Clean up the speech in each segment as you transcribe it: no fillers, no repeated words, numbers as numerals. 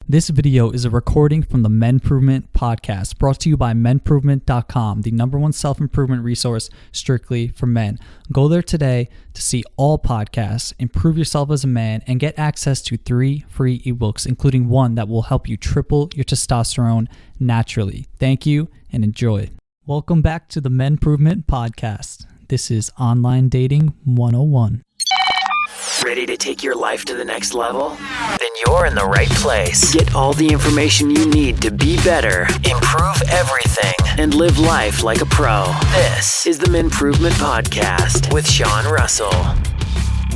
This video is a recording from the MenProvement Podcast, brought to you by MenProvement.com, the #1 self-improvement resource strictly for men. Go there today to see all podcasts, improve yourself as a man, and get access to 3 free ebooks, including one that will help you triple your testosterone naturally. Thank you and enjoy. Welcome back to the MenProvement Podcast. This is Online Dating 101. Ready to take your life to the next level? Then you're in the right place. Get all the information you need to be better, improve everything, and live life like a pro. This is the MenProvement Podcast with Sean Russell.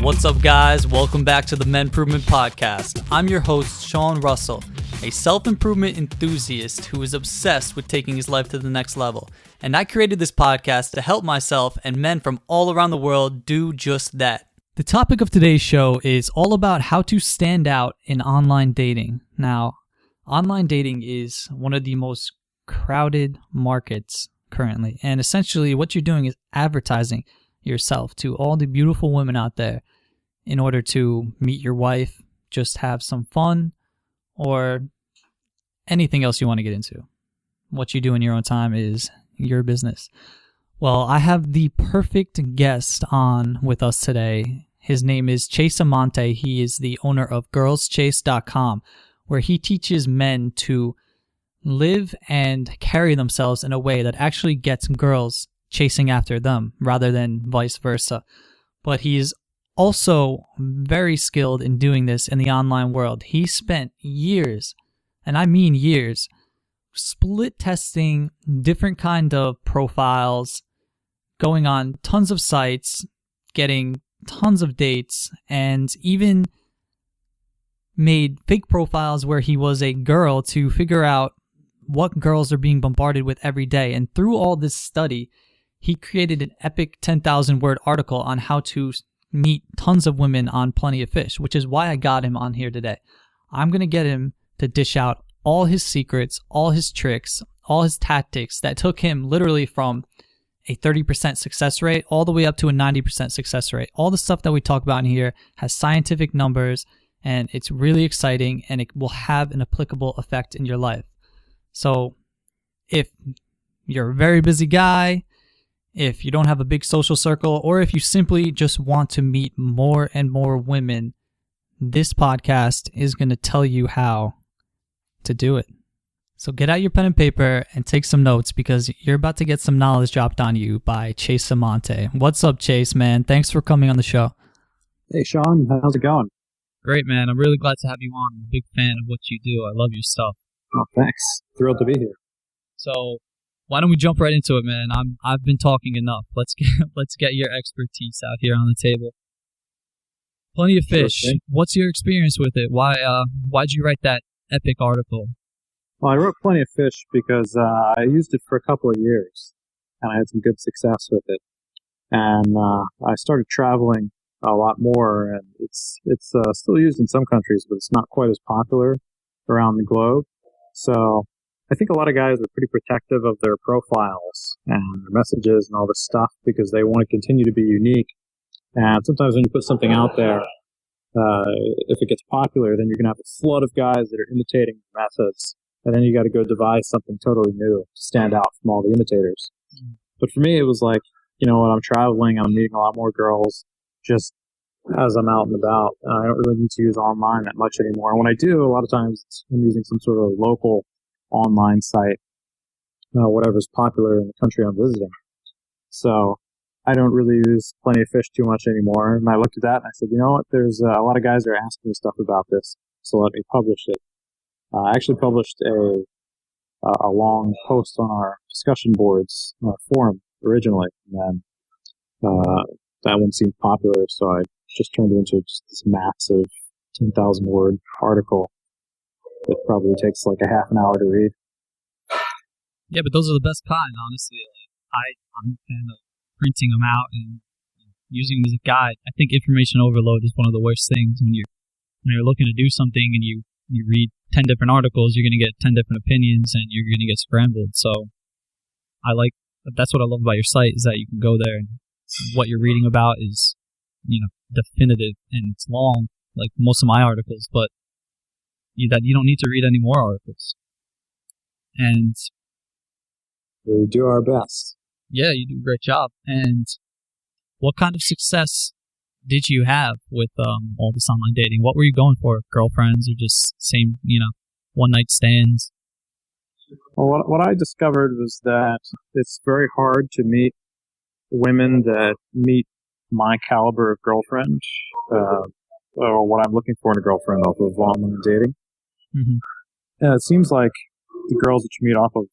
What's up, guys? Welcome back to the MenProvement Podcast. I'm your host, Sean Russell, a self-improvement enthusiast who is obsessed with taking his life to the next level. And I created this podcast to help myself and men from all around the world do just that. The topic of today's show is all about how to stand out in online dating. Now, online dating is one of the most crowded markets currently. And essentially what you're doing is advertising yourself to all the beautiful women out there in order to meet your wife, just have some fun, or anything else you want to get into. What you do in your own time is your business. Well, I have the perfect guest on with us today. His name is Chase Amante. He is the owner of girlschase.com, where he teaches men to live and carry themselves in a way that actually gets girls chasing after them rather than vice versa. But he's also very skilled in doing this in the online world. He spent years, and I mean years, split testing different kind of profiles, going on tons of sites, getting tons of dates, and even made fake profiles where he was a girl to figure out what girls are being bombarded with every day. And through all this study, he created an epic 10,000 word article on how to meet tons of women on Plenty of Fish, which is why I got him on here today. I'm going to get him to dish out all his secrets, all his tricks, all his tactics that took him literally from a 30% success rate all the way up to a 90% success rate. All the stuff that we talk about in here has scientific numbers, and it's really exciting, and it will have an applicable effect in your life. So if you're a very busy guy, if you don't have a big social circle, or if you simply just want to meet more and more women, this podcast is going to tell you how to do it. So get out your pen and paper and take some notes, because you're about to get some knowledge dropped on you by Chase Amante. What's up, Chase, man? Thanks for coming on the show. Hey, Sean. How's it going? Great, man. I'm really glad to have you on. I'm a big fan of what you do. I love your stuff. Oh, thanks. Thrilled to be here. So why don't we jump right into it, man? I've been talking enough. Let's get your expertise out here on the table. Plenty of Fish. Okay. What's your experience with it? Why'd you write that epic article? Well, I wrote Plenty of Fish because I used it for a couple of years, and I had some good success with it. And I started traveling a lot more, and it's still used in some countries, but it's not quite as popular around the globe. So I think a lot of guys are pretty protective of their profiles and their messages and all this stuff because they want to continue to be unique. And sometimes when you put something out there, if it gets popular, then you're going to have a flood of guys that are imitating your methods. And then you got to go devise something totally new to stand out from all the imitators. But for me, it was like, when I'm traveling, I'm meeting a lot more girls just as I'm out and about. I don't really need to use online that much anymore. And when I do, a lot of times I'm using some sort of local online site, whatever's popular in the country I'm visiting. So I don't really use Plenty of Fish too much anymore. And I looked at that and I said, you know what? There's a lot of guys that are asking me stuff about this, so let me publish it. I actually published a long post on our discussion boards forum originally, and then that one seemed popular, so I just turned it into just this massive 10,000 word article that probably takes like a half an hour to read. Yeah, but those are the best kind, honestly. I'm a fan of printing them out and using them as a guide. I think information overload is one of the worst things when you're looking to do something and you read 10 different articles, you're going to get 10 different opinions, and you're going to get scrambled. So that's what I love about your site, is that you can go there and what you're reading about is, definitive, and it's long, like most of my articles, but that you don't need to read any more articles. And we do our best. Yeah, you do a great job. And what kind of success did you have with all this online dating? What were you going for? Girlfriends or just same, one night stands? Well, what I discovered was that it's very hard to meet women that meet my caliber of girlfriend, or what I'm looking for in a girlfriend off of online dating. Mm-hmm. And it seems like the girls that you meet off of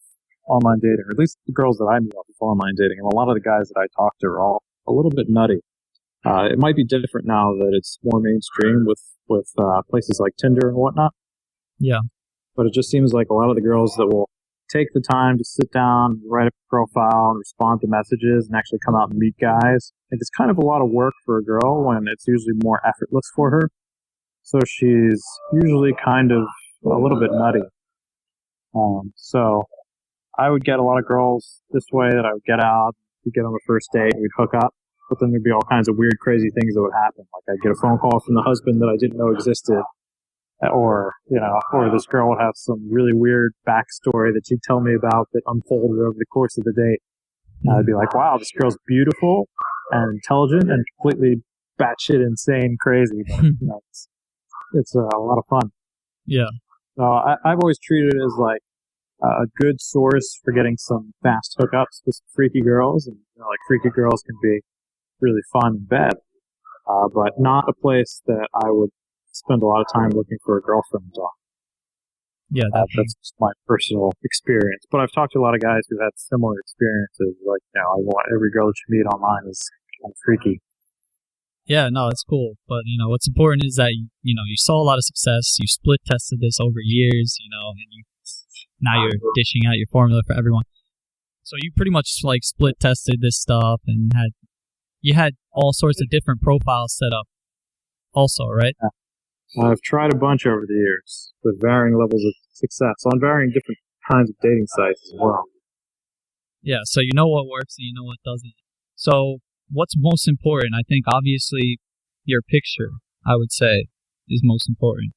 online dating, or at least the girls that I meet off of online dating, and a lot of the guys that I talk to are all a little bit nutty. It might be different now that it's more mainstream with places like Tinder and whatnot. Yeah. But it just seems like a lot of the girls that will take the time to sit down, write a profile, and respond to messages, and actually come out and meet guys. And it's kind of a lot of work for a girl when it's usually more effortless for her. So she's usually kind of a little bit nutty. So I would get a lot of girls this way that I would get out, we'd get on the first date, and we'd hook up. But then there'd be all kinds of weird, crazy things that would happen. Like I'd get a phone call from the husband that I didn't know existed. Or this girl would have some really weird backstory that she'd tell me about that unfolded over the course of the date. And I'd be like, wow, this girl's beautiful and intelligent and completely batshit insane crazy. But, it's a lot of fun. Yeah. So I've always treated it as like a good source for getting some fast hookups with freaky girls. And like freaky girls can be really fun in bed, but not a place that I would spend a lot of time looking for a girlfriend on. Yeah, that's just my personal experience. But I've talked to a lot of guys who had similar experiences. Like, I want every girl that you meet online is kind of freaky. Yeah, no, it's cool. But, what's important is that, you saw a lot of success. You split tested this over years, and now you're dishing out your formula for everyone. So you pretty much like split tested this stuff and you had all sorts of different profiles set up also, right? Yeah. I've tried a bunch over the years with varying levels of success on varying different kinds of dating sites as well. Yeah, so you know what works and you know what doesn't. So what's most important? I think obviously your picture, I would say, is most important.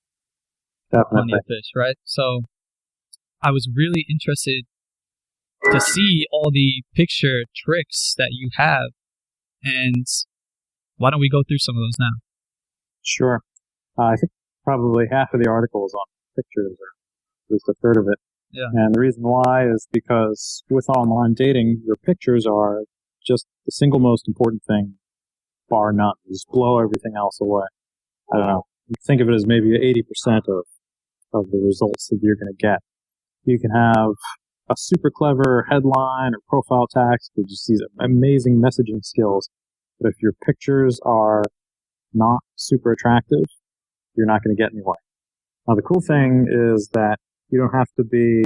Definitely. On fish, right? So I was really interested to see all the picture tricks that you have, and why don't we go through some of those now? Sure. I think probably half of the article is on pictures, or at least a third of it. Yeah. And the reason why is because with online dating, your pictures are just the single most important thing, bar none. You just blow everything else away. I don't know. Think of it as maybe 80% of the results that you're going to get. You can have a super clever headline or profile text with just these amazing messaging skills. But if your pictures are not super attractive, you're not going to get anywhere. Now, the cool thing is that you don't have to be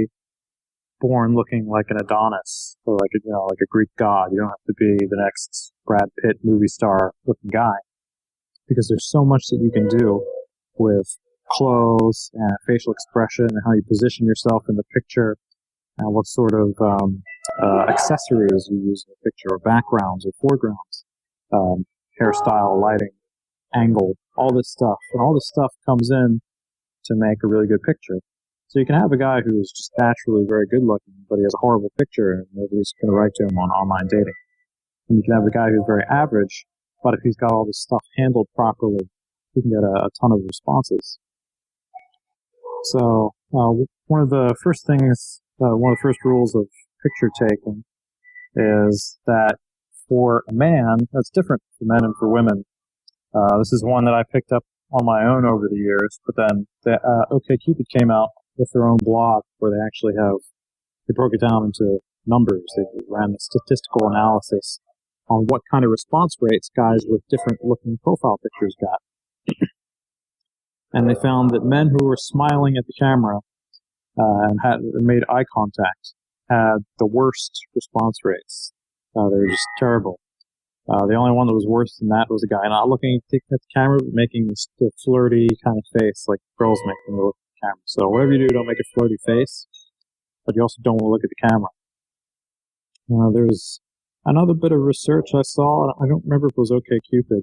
born looking like an Adonis or like a Greek god. You don't have to be the next Brad Pitt movie star looking guy, because there's so much that you can do with clothes and facial expression and how you position yourself in the picture and what sort of accessories you use in the picture, or backgrounds or foregrounds, hairstyle, lighting, angle, all this stuff. And all this stuff comes in to make a really good picture. So you can have a guy who's just naturally very good looking, but he has a horrible picture and nobody's going to write to him on online dating. And you can have a guy who's very average, but if he's got all this stuff handled properly, he can get a ton of responses. So one of the first rules of picture taking is that for a man, that's different for men and for women. This is one that I picked up on my own over the years, but then OkCupid came out with their own blog where they broke it down into numbers. They ran a statistical analysis on what kind of response rates guys with different looking profile pictures got. And they found that men who were smiling at the camera and made eye contact had the worst response rates. They were just terrible. The only one that was worse than that was a guy not looking at the camera, but making this flirty kind of face like girls make when they look at the camera. So whatever you do, don't make a flirty face, but you also don't want to look at the camera. There's another bit of research I saw. I don't remember if it was OkCupid,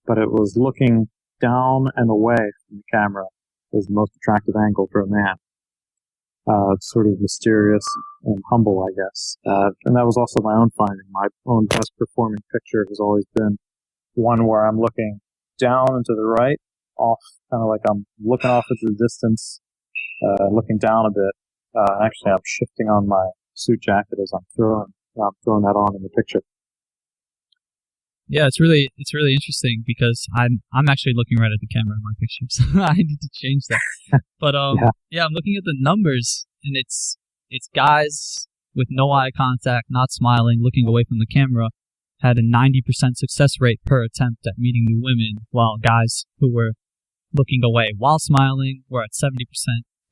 but it was looking down and away from the camera is the most attractive angle for a man. It's sort of mysterious and humble, I guess. And that was also my own finding. My own best performing picture has always been one where I'm looking down and to the right, off, kind of like I'm looking off into the distance, looking down a bit. Actually, I'm shifting on my suit jacket as I'm throwing that on in the picture. Yeah, it's really interesting because I'm actually looking right at the camera in my pictures. I need to change that. But yeah, I'm looking at the numbers, and it's guys with no eye contact, not smiling, looking away from the camera, had a 90% success rate per attempt at meeting new women, while guys who were looking away while smiling were at 70%.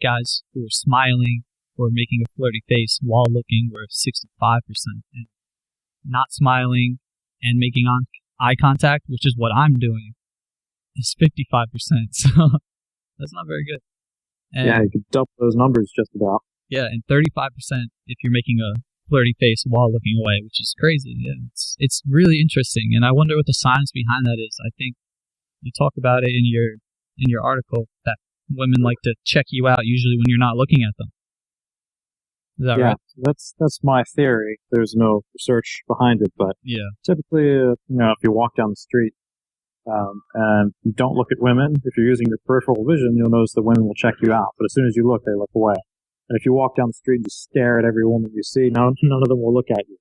Guys who were smiling or making a flirty face while looking were 65%. And not smiling and making eye contact, which is what I'm doing, is 55%. So that's not very good. And yeah, you could double those numbers just about. Yeah, and 35% if you're making a flirty face while looking away, which is crazy. Yeah, it's really interesting, and I wonder what the science behind that is. I think you talk about it in your article that women like to check you out usually when you're not looking at them. Is that right? Yeah, that's my theory. There's no research behind it, but typically, if you walk down the street and you don't look at women, if you're using your peripheral vision, you'll notice the women will check you out. But as soon as you look, they look away. And if you walk down the street and just stare at every woman you see, none of them will look at you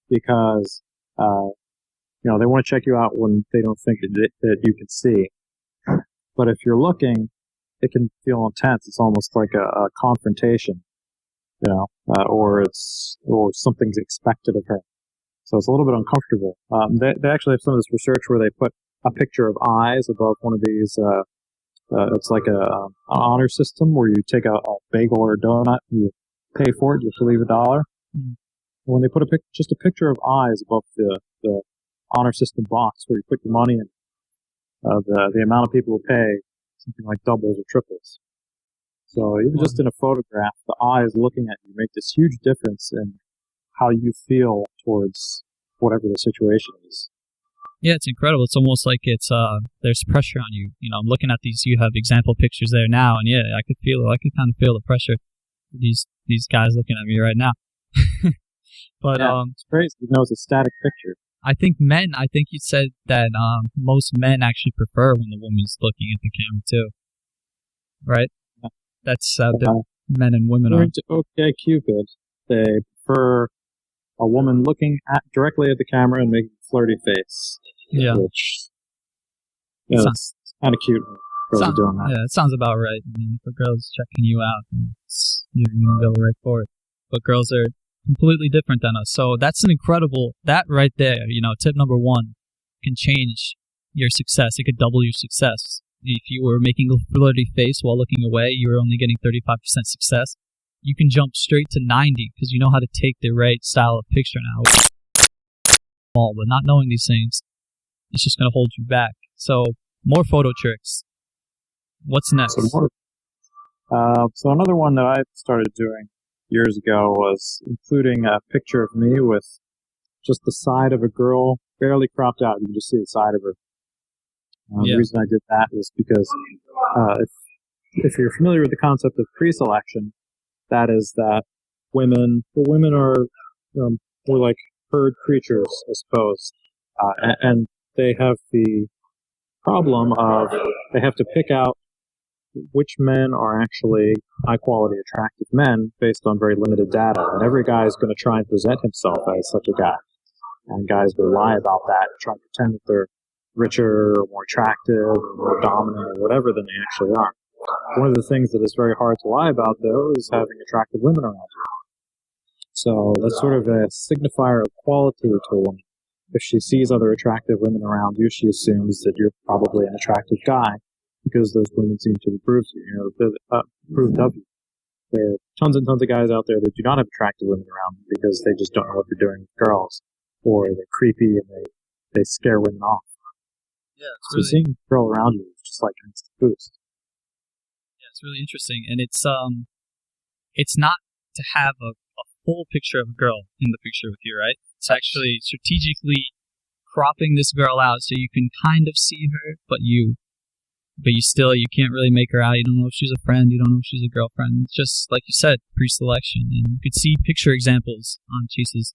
because they want to check you out when they don't think that you can see. But if you're looking, it can feel intense. It's almost like a confrontation. Or something's expected of her. So it's a little bit uncomfortable. They actually have some of this research where they put a picture of eyes above one of these, it's like an honor system where you take a bagel or a donut and you pay for it, you have to leave $1. Mm. When they put just a picture of eyes above the honor system box where you put your money in, the amount of people who pay something like doubles or triples. So even just in a photograph, the eyes looking at you make this huge difference in how you feel towards whatever the situation is. Yeah, it's incredible. It's almost like there's pressure on you. I'm looking at these. You have example pictures there now, and yeah, I could feel it. I could kind of feel the pressure. These guys looking at me right now. But it's crazy. It's a static picture. I think you said that most men actually prefer when the woman's looking at the camera too, right? That's men and women are. Okay, Cupid. They prefer a woman looking directly at the camera and making a flirty face. Yeah. Which, it's kind of cute when girls are doing that. Yeah, it sounds about right. I mean, if a girl's checking you out, you're going to go right for it. But girls are completely different than us. So that's that right there, tip number 1 can change your success. It could double your success. If you were making a flirty face while looking away, you were only getting 35% success. You can jump straight to 90 because you know how to take the right style of picture now. But not knowing these things, it's just going to hold you back. So more photo tricks. What's next? So another one that I started doing years ago was including a picture of me with just the side of a girl barely cropped out. You can just see the side of her. The reason I did that was because if you're familiar with the concept of pre-selection, that is that women are more like herd creatures, I suppose, and they have the problem of they have to pick out which men are actually high-quality, attractive men based on very limited data. And every guy is going to try and present himself as such a guy. And guys will lie about that, try and pretend that they're richer or more attractive or more dominant or whatever than they actually are. One of the things that is very hard to lie about, though, is having attractive women around you. So that's sort of a signifier of quality to a woman. If she sees other attractive women around you, she assumes that you're probably an attractive guy because those women seem to approve of you. There are tons and tons of guys out there that do not have attractive women around them because they just don't know what they're doing with girls, or they're creepy and they scare women off. Yeah, so seeing a girl around you is just like an instant boost. Yeah, it's really interesting, and it's not to have a full picture of a girl in the picture with you, right? It's actually strategically cropping this girl out so you can kind of see her, but you but you can't really make her out. You don't know if she's a friend. You don't know if she's a girlfriend. It's just, like you said, pre-selection. And you could see picture examples on Chase's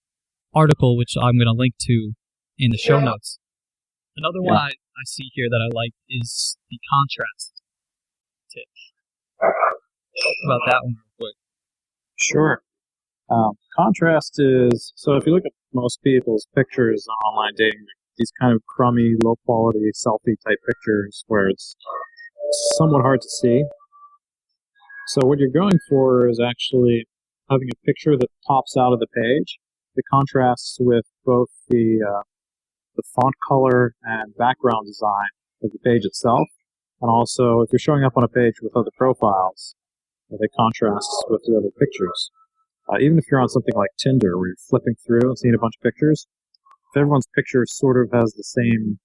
article, which I'm going to link to in the show notes. Another one I see here that I like is the contrast tip. Talk about that one real quick. Sure. Contrast is, so if you look at most people's pictures on online dating, these kind of crummy, low-quality selfie-type pictures where it's somewhat hard to see. So what you're going for is actually having a picture that pops out of the page. It contrasts with both the font color and background design of the page itself, and also if you're showing up on a page with other profiles, they contrast with the other pictures. Even if you're on something like Tinder, where you're flipping through and seeing a bunch of pictures, if everyone's picture sort of has the same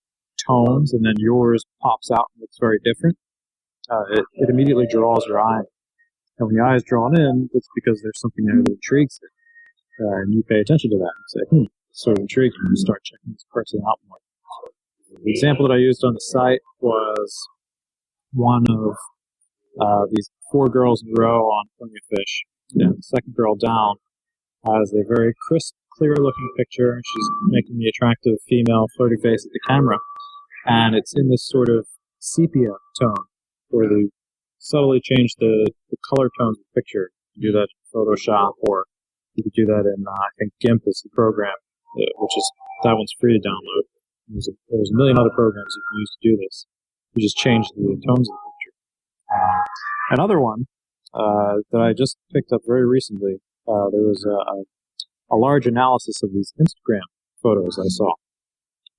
tones and then yours pops out and looks very different, it immediately draws your eye. And when your eye is drawn in, it's because there's something there that intrigues you. And you pay attention to that and say, it's sort of intriguing, and you start checking this person out more. The example that I used on the site was one of these 4 girls in a row on Plenty of Fish. And the second girl down has a very crisp, clear-looking picture. She's making the attractive female flirty face at the camera. And it's in this sort of sepia tone, where they subtly change the color tones of the picture. You do that in Photoshop, or you could do that in, I think, GIMP is the program, that one's free to download. There's a million other programs you can use to do this. You just change the tones of the picture. Another one that I just picked up very recently, there was a large analysis of these Instagram photos I saw.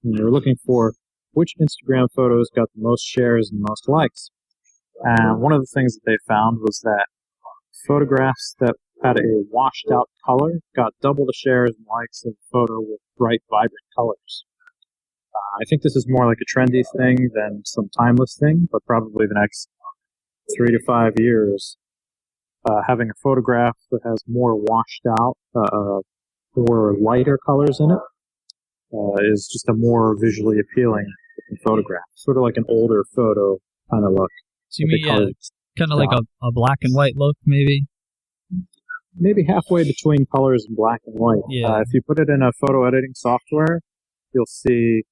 And they were looking for which Instagram photos got the most shares and the most likes. And one of the things that they found was that photographs that had a washed out color got double the shares and likes of a photo with bright, vibrant colors. I think this is more like a trendy thing than some timeless thing, but probably the next 3 to 5 years, having a photograph that has more washed out, or lighter colors in it, is just a more visually appealing photograph. Sort of like an older photo kind of look. So you mean kind of like a black and white look, maybe? Maybe halfway between colors and black and white. Yeah. If you put it in a photo editing software, you'll see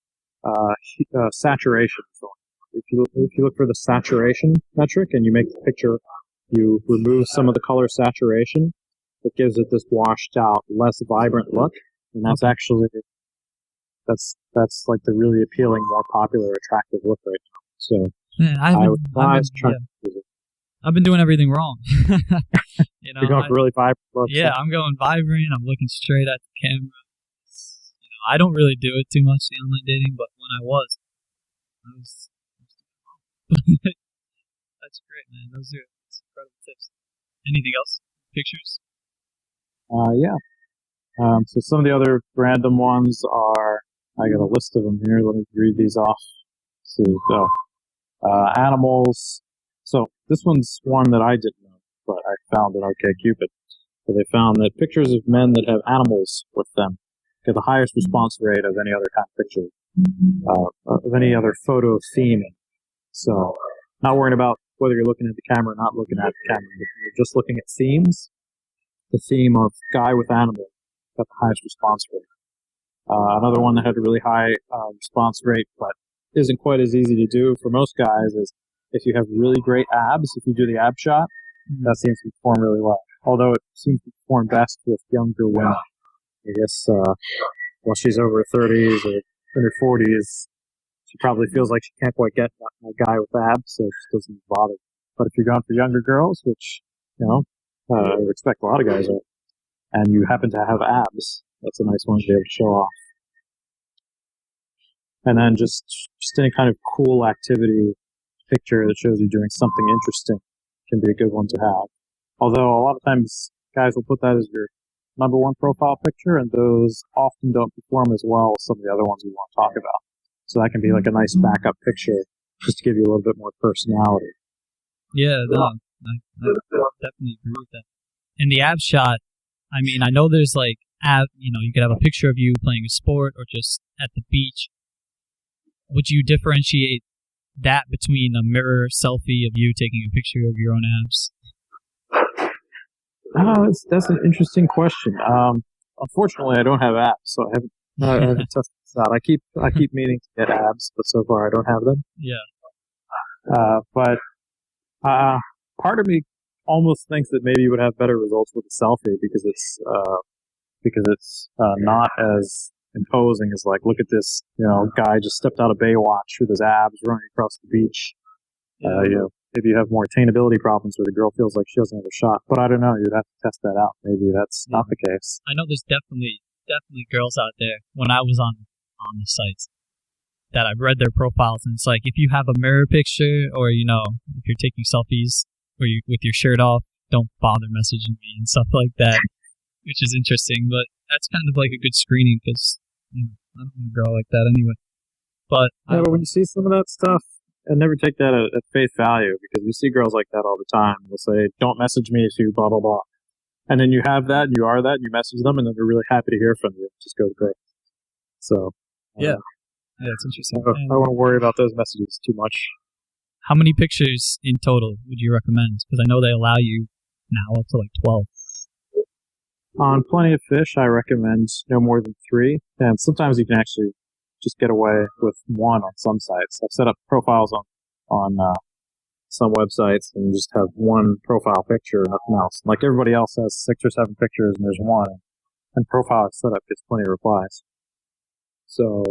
saturation. So if you look for the saturation metric and you make the picture, you remove some of the color saturation, it gives it this washed out, less vibrant look, and that's actually that's like the really appealing, more popular, attractive look right now. So I've been doing everything wrong. You're going for really vibrant looks. Yeah, I'm going vibrant. I'm looking straight at the camera. I don't really do it too much, the online dating, but when I was that's great, man. Those are incredible tips. Anything else? Pictures? Yeah. So some of the other random ones are, I got a list of them here. Let me read these off. Let's see. So, animals. So this one's one that I didn't know, but I found it on OkCupid. So they found that pictures of men that have animals with them get the highest response rate of any other kind of picture, of any other photo theming. So, not worrying about whether you're looking at the camera or not looking at the camera. If you're just looking at themes, the theme of guy with animal got the highest response rate. Another one that had a really high response rate, but isn't quite as easy to do for most guys, is if you have really great abs, if you do the ab shot, that seems to perform really well. Although it seems to perform best with younger women. I guess while she's over 30s or in her 40s, she probably feels like she can't quite get a guy with abs, so it just doesn't bother. But if you're going for younger girls, which, I would expect a lot of guys are, and you happen to have abs, that's a nice one to be able to show off. And then just any kind of cool activity picture that shows you doing something interesting can be a good one to have. Although a lot of times guys will put that as your number one profile picture, and those often don't perform as well as some of the other ones we want to talk about. So that can be like a nice backup picture just to give you a little bit more personality. Yeah, no, I definitely agree with that. And the ab shot, I mean, I know there's like you could have a picture of you playing a sport or just at the beach. Would you differentiate that between a mirror selfie of you taking a picture of your own abs? That's an interesting question. Unfortunately, I don't have abs, so I haven't tested this out. I keep meaning to get abs, but so far I don't have them. Yeah. But part of me almost thinks that maybe you would have better results with a selfie because it's not as imposing as like, look at this, guy just stepped out of Baywatch with his abs running across the beach. Maybe you have more attainability problems where the girl feels like she doesn't have a shot. But I don't know. You'd have to test that out. Maybe that's not the case. I know there's definitely girls out there. When I was on the sites, that I've read their profiles, and it's like, if you have a mirror picture, or if you're taking selfies or you with your shirt off, don't bother messaging me and stuff like that, which is interesting. But that's kind of like a good screening because I don't want a girl like that anyway. But but when you see some of that stuff, and never take that at face value, because you see girls like that all the time. They'll say, don't message me if you blah, blah, blah. And then you have that, and you are that, and you message them, and then they're really happy to hear from you. It just goes great. So, yeah, it's interesting. I don't want to worry about those messages too much. How many pictures in total would you recommend? Because I know they allow you now up to like 12. On Plenty of Fish, I recommend no more than 3. And sometimes you can actually just get away with 1 on some sites. I've set up profiles on some websites and just have 1 profile picture, nothing else. Like everybody else has 6 or 7 pictures and there's 1. And profile setup gets plenty of replies. So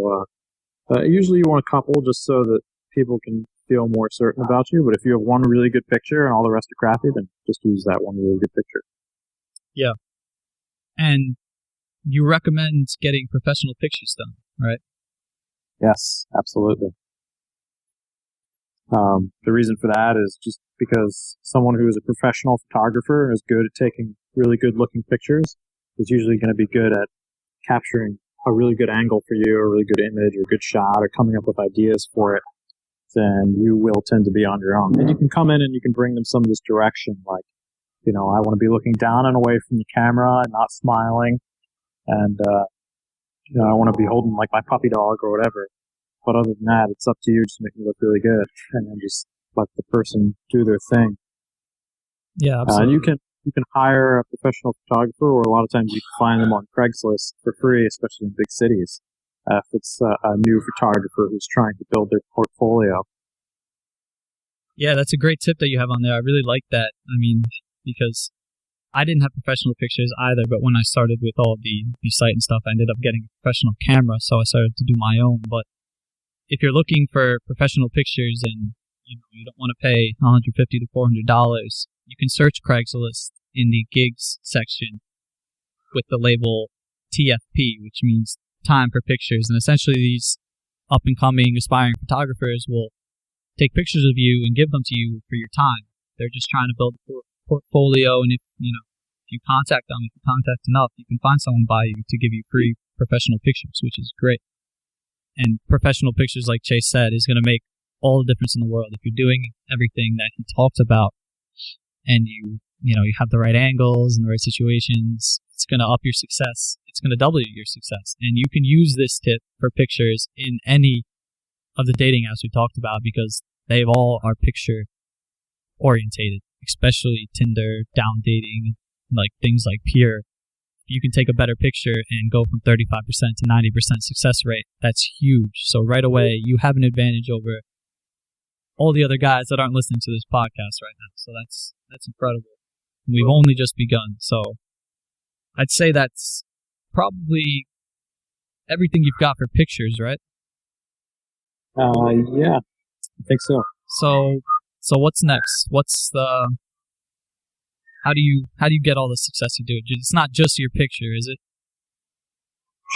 usually you want a couple just so that people can feel more certain about you. But if you have 1 really good picture and all the rest are crappy, then just use that 1 really good picture. Yeah. And you recommend getting professional pictures done, right? Yes, absolutely. The reason for that is just because someone who is a professional photographer and is good at taking really good looking pictures is usually going to be good at capturing a really good angle for you, or a really good image, or a good shot, or coming up with ideas for it. Then you will tend to be on your own. And you can come in and you can bring them some of this direction, like, I want to be looking down and away from the camera and not smiling. And, I want to be holding like my puppy dog or whatever. But other than that, it's up to you just to make me look really good, and then just let the person do their thing. Yeah, absolutely. And you can hire a professional photographer, or a lot of times you can find them on Craigslist for free, especially in big cities. If it's a new photographer who's trying to build their portfolio. Yeah, that's a great tip that you have on there. I really like that. I mean, because I didn't have professional pictures either, but when I started with all the site and stuff, I ended up getting a professional camera, so I started to do my own. But if you're looking for professional pictures and you don't want to pay $150 to $400, you can search Craigslist in the gigs section with the label TFP, which means time for pictures. And essentially these up-and-coming aspiring photographers will take pictures of you and give them to you for your time. They're just trying to build a portfolio, and if you contact them, if you contact enough, you can find someone by you to give you free professional pictures, which is great. And professional pictures, like Chase said, is going to make all the difference in the world. If you're doing everything that he talked about, and you have the right angles and the right situations, it's going to up your success. It's going to double your success. And you can use this tip for pictures in any of the dating apps we talked about, because they all are picture orientated, especially Tinder, down dating, like things like Pure. You can take a better picture and go from 35% to 90% success rate. That's huge. So right away, you have an advantage over all the other guys that aren't listening to this podcast right now. So that's incredible. And we've only just begun. So I'd say that's probably everything you've got for pictures, right? Yeah, I think so. So what's next? How do you get all the success you do? It's not just your picture, is it?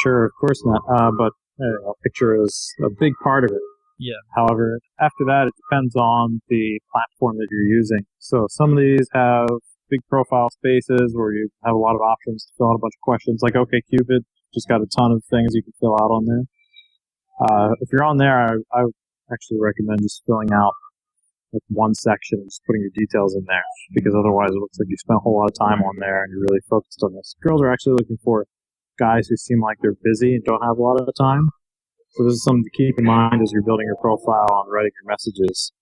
Sure, of course not. But a picture is a big part of it. Yeah. However, after that, it depends on the platform that you're using. So some of these have big profile spaces where you have a lot of options to fill out a bunch of questions. Like OkCupid, just got a ton of things you can fill out on there. If you're on there, I would actually recommend just filling out like one section and just putting your details in there, because otherwise it looks like you spent a whole lot of time on there and you're really focused on this. Girls are actually looking for guys who seem like they're busy and don't have a lot of time. So this is something to keep in mind as you're building your profile and writing your messages.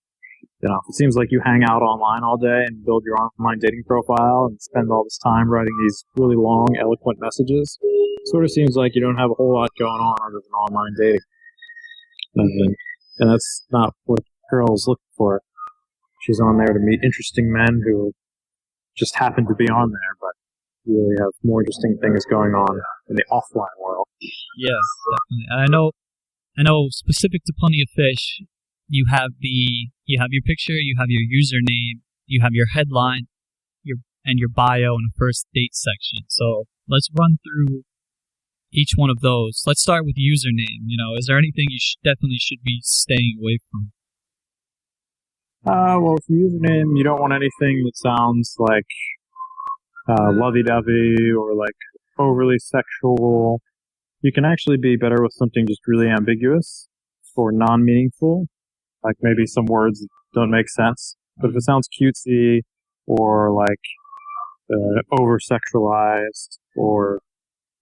You know, if it seems like you hang out online all day and build your online dating profile and spend all this time writing these really long, eloquent messages, it sort of seems like you don't have a whole lot going on other than online dating. And that's not what the girl's looking for. She's on there to meet interesting men who just happen to be on there, but really have more interesting things going on in the offline world. Yeah, definitely. And I know specific to Plenty of Fish, you have your picture, you have your username, you have your headline, your bio and a first date section. So let's run through each one of those. Let's start with username. You know, is there anything you definitely should be staying away from? Well, with username, you don't want anything that sounds like lovey-dovey or like overly sexual. You can actually be better with something just really ambiguous or non-meaningful, like maybe some words that don't make sense. But if it sounds cutesy or like over-sexualized or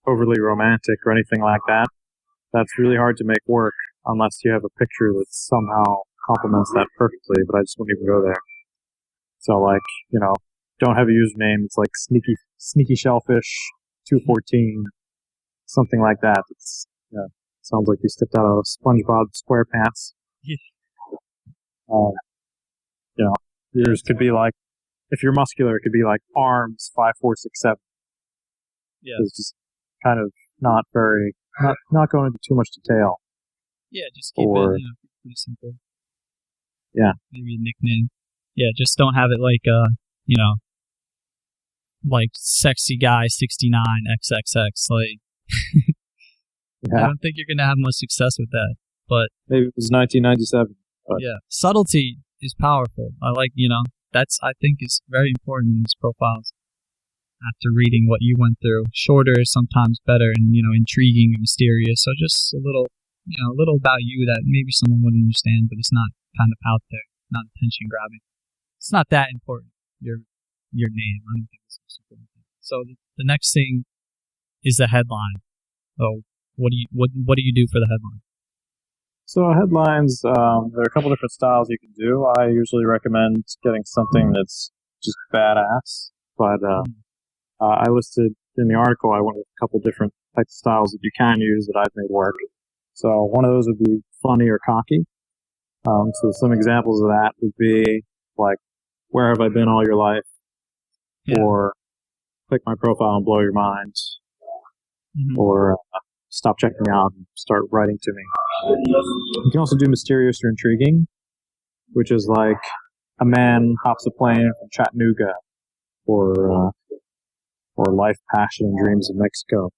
overly romantic or anything like that, that's really hard to make work unless you have a picture that somehow complements that perfectly, but I just wouldn't even go there. So like, you know, don't have a username. It's like sneaky shellfish 214, something like that. It's, sounds like you stepped out of SpongeBob SquarePants. Yeah. You know, yours could be like, if you're muscular, it could be like arms 5467. Yeah. It's just kind of not going into too much detail. Yeah, just keep it, pretty simple. Yeah. Maybe a nickname. Yeah, just don't have it like like sexy guy 69 XXX. Like, yeah. I don't think you're gonna have much success with that. But maybe it was 1997. But. Yeah, subtlety is powerful. That's I think is very important in these profiles. After reading what you went through, shorter is sometimes better, and intriguing and mysterious. So just a little about you that maybe someone would understand, but it's not kind of out there, not attention grabbing. It's not that important. Your name, I don't think it's super important. So the next thing is the headline. So what do you do for the headline? So headlines, there are a couple different styles you can do. I usually recommend getting something that's just badass, but I listed in the article, I went with a couple different types of styles that you can use that I've made work. So one of those would be funny or cocky. So some examples of that would be like, where have I been all your life? Yeah. Or click my profile and blow your mind. Mm-hmm. Or stop checking out and start writing to me. You can also do mysterious or intriguing, which is like a man hops a plane from Chattanooga, or life, passion, and dreams of Mexico.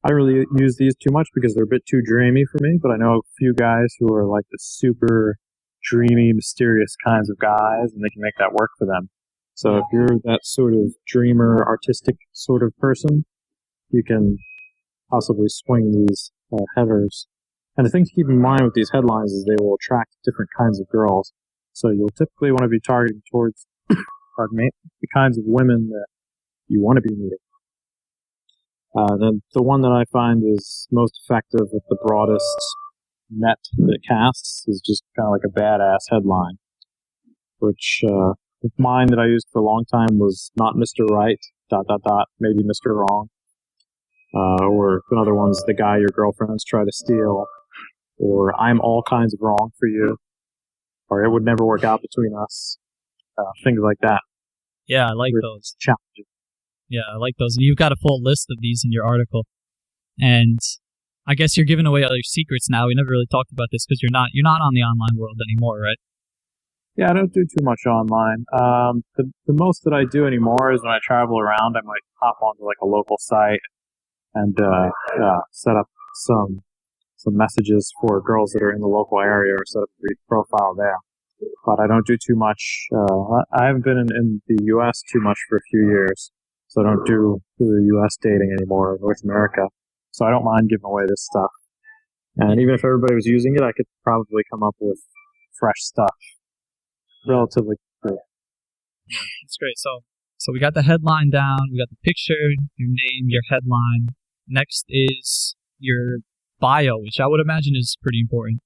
I don't really use these too much because they're a bit too dreamy for me, but I know a few guys who are like the super dreamy, mysterious kinds of guys, and they can make that work for them. So if you're that sort of dreamer, artistic sort of person, you can possibly swing these headers. And the thing to keep in mind with these headlines is they will attract different kinds of girls. So you'll typically want to be targeting towards, the kinds of women that you want to be meeting. Then the one that I find is most effective with the broadest net that it casts is just kind of like a badass headline, which mine that I used for a long time was not Mr. Right, ... maybe Mr. Wrong. Or another one's the guy your girlfriends try to steal, or I'm all kinds of wrong for you, or it would never work out between us, things like that. Yeah, I like those. Challenging. Yeah, I like those. And you've got a full list of these in your article. And I guess you're giving away other secrets now. We never really talked about this because you're not on the online world anymore, right? Yeah, I don't do too much online. The most that I do anymore is when I travel around, I might hop onto like a local site and set up some messages for girls that are in the local area, or set up a brief profile there. But I don't do too much. I haven't been in the U.S. too much for a few years, so I don't do the U.S. dating anymore, North America. So I don't mind giving away this stuff. And even if everybody was using it, I could probably come up with fresh stuff relatively quickly. Yeah, that's great. So we got the headline down, we got the picture, your name, your headline. Next is your bio, which I would imagine is pretty important.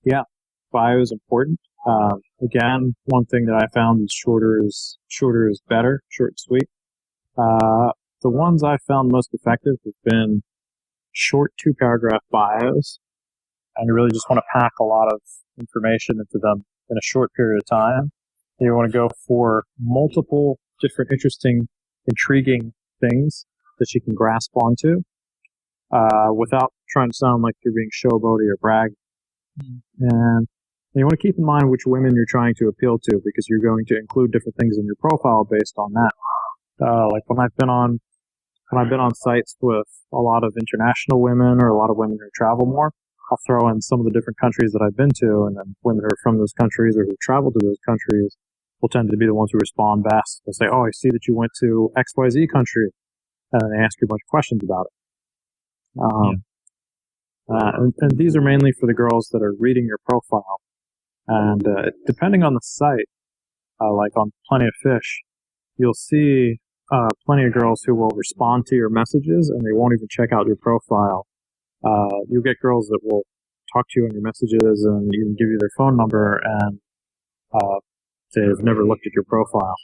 Yeah, bio is important. Again, one thing that I found is shorter is better, short and sweet. The ones I found most effective have been short 2-paragraph bios, and you really just want to pack a lot of information into them in a short period of time. You want to go for multiple different interesting, intriguing things that you can grasp onto, without trying to sound like you're being showboaty or brag. And you want to keep in mind which women you're trying to appeal to, because you're going to include different things in your profile based on that. Like when I've been on sites with a lot of international women or a lot of women who travel more, I'll throw in some of the different countries that I've been to, and then women who are from those countries or who travel to those countries will tend to be the ones who respond best. They'll say, "Oh, I see that you went to XYZ country," and then they ask you a bunch of questions about it. And these are mainly for the girls that are reading your profile. And depending on the site, like on Plenty of Fish, you'll see plenty of girls who will respond to your messages and they won't even check out your profile. You'll get girls that will talk to you on your messages and even give you their phone number, and they've never looked at your profile.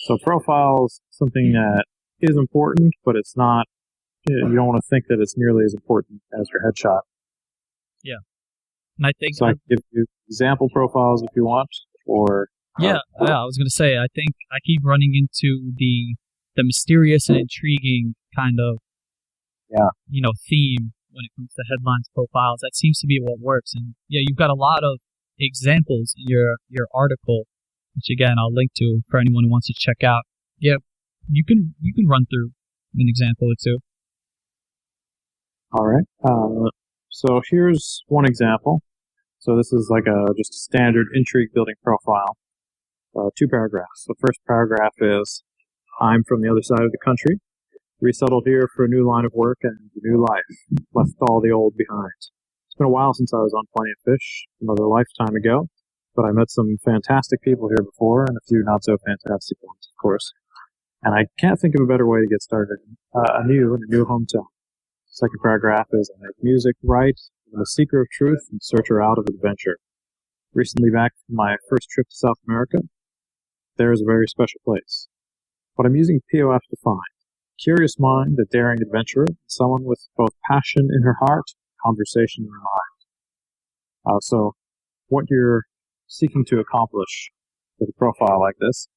So profile's something that is important, but it's not, you don't want to think that it's nearly as important as your headshot. Yeah. And I think so I can give you example profiles if you want, or I was going to say, I think I keep running into the mysterious and intriguing kind of theme when it comes to headlines, profiles. That seems to be what works. And you've got a lot of examples in your article, which again I'll link to for anyone who wants to check out. Yeah, you can run through an example or two. All right. So here's one example. So this is like just a standard intrigue building profile. 2 paragraphs. The first paragraph is, "I'm from the other side of the country, resettled here for a new line of work and a new life, left all the old behind. It's been a while since I was on Plenty of Fish, another lifetime ago, but I met some fantastic people here before and a few not so fantastic ones, of course. And I can't think of a better way to get started anew in a new hometown." Second paragraph is, "I make music, write, I'm a seeker of truth and searcher out of adventure. Recently back from my first trip to South America. There is a very special place. But I'm using POF to find. Curious mind, a daring adventurer, someone with both passion in her heart, conversation in her mind." So what you're seeking to accomplish with a profile like this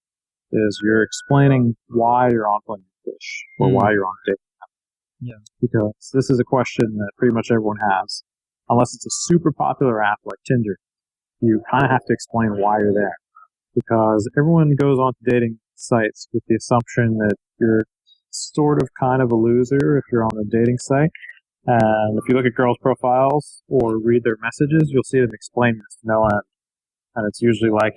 is you're explaining why you're on Plenty of Fish, or why you're on a dating app. Yeah. Because this is a question that pretty much everyone has. Unless it's a super popular app like Tinder, you kind of have to explain why you're there. Because everyone goes onto dating sites with the assumption that you're sort of kind of a loser if you're on a dating site. And if you look at girls' profiles or read their messages, you'll see them explain this to no end. And it's usually like,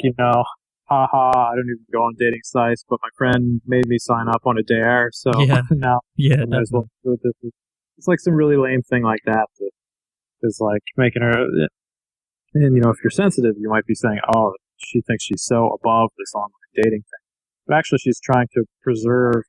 haha, I don't even go on dating sites, but my friend made me sign up on a dare, so now I might as well do this. It's like some really lame thing like that is like making her, and if you're sensitive, you might be saying, "Oh, she thinks she's so above this online dating thing." But actually, she's trying to preserve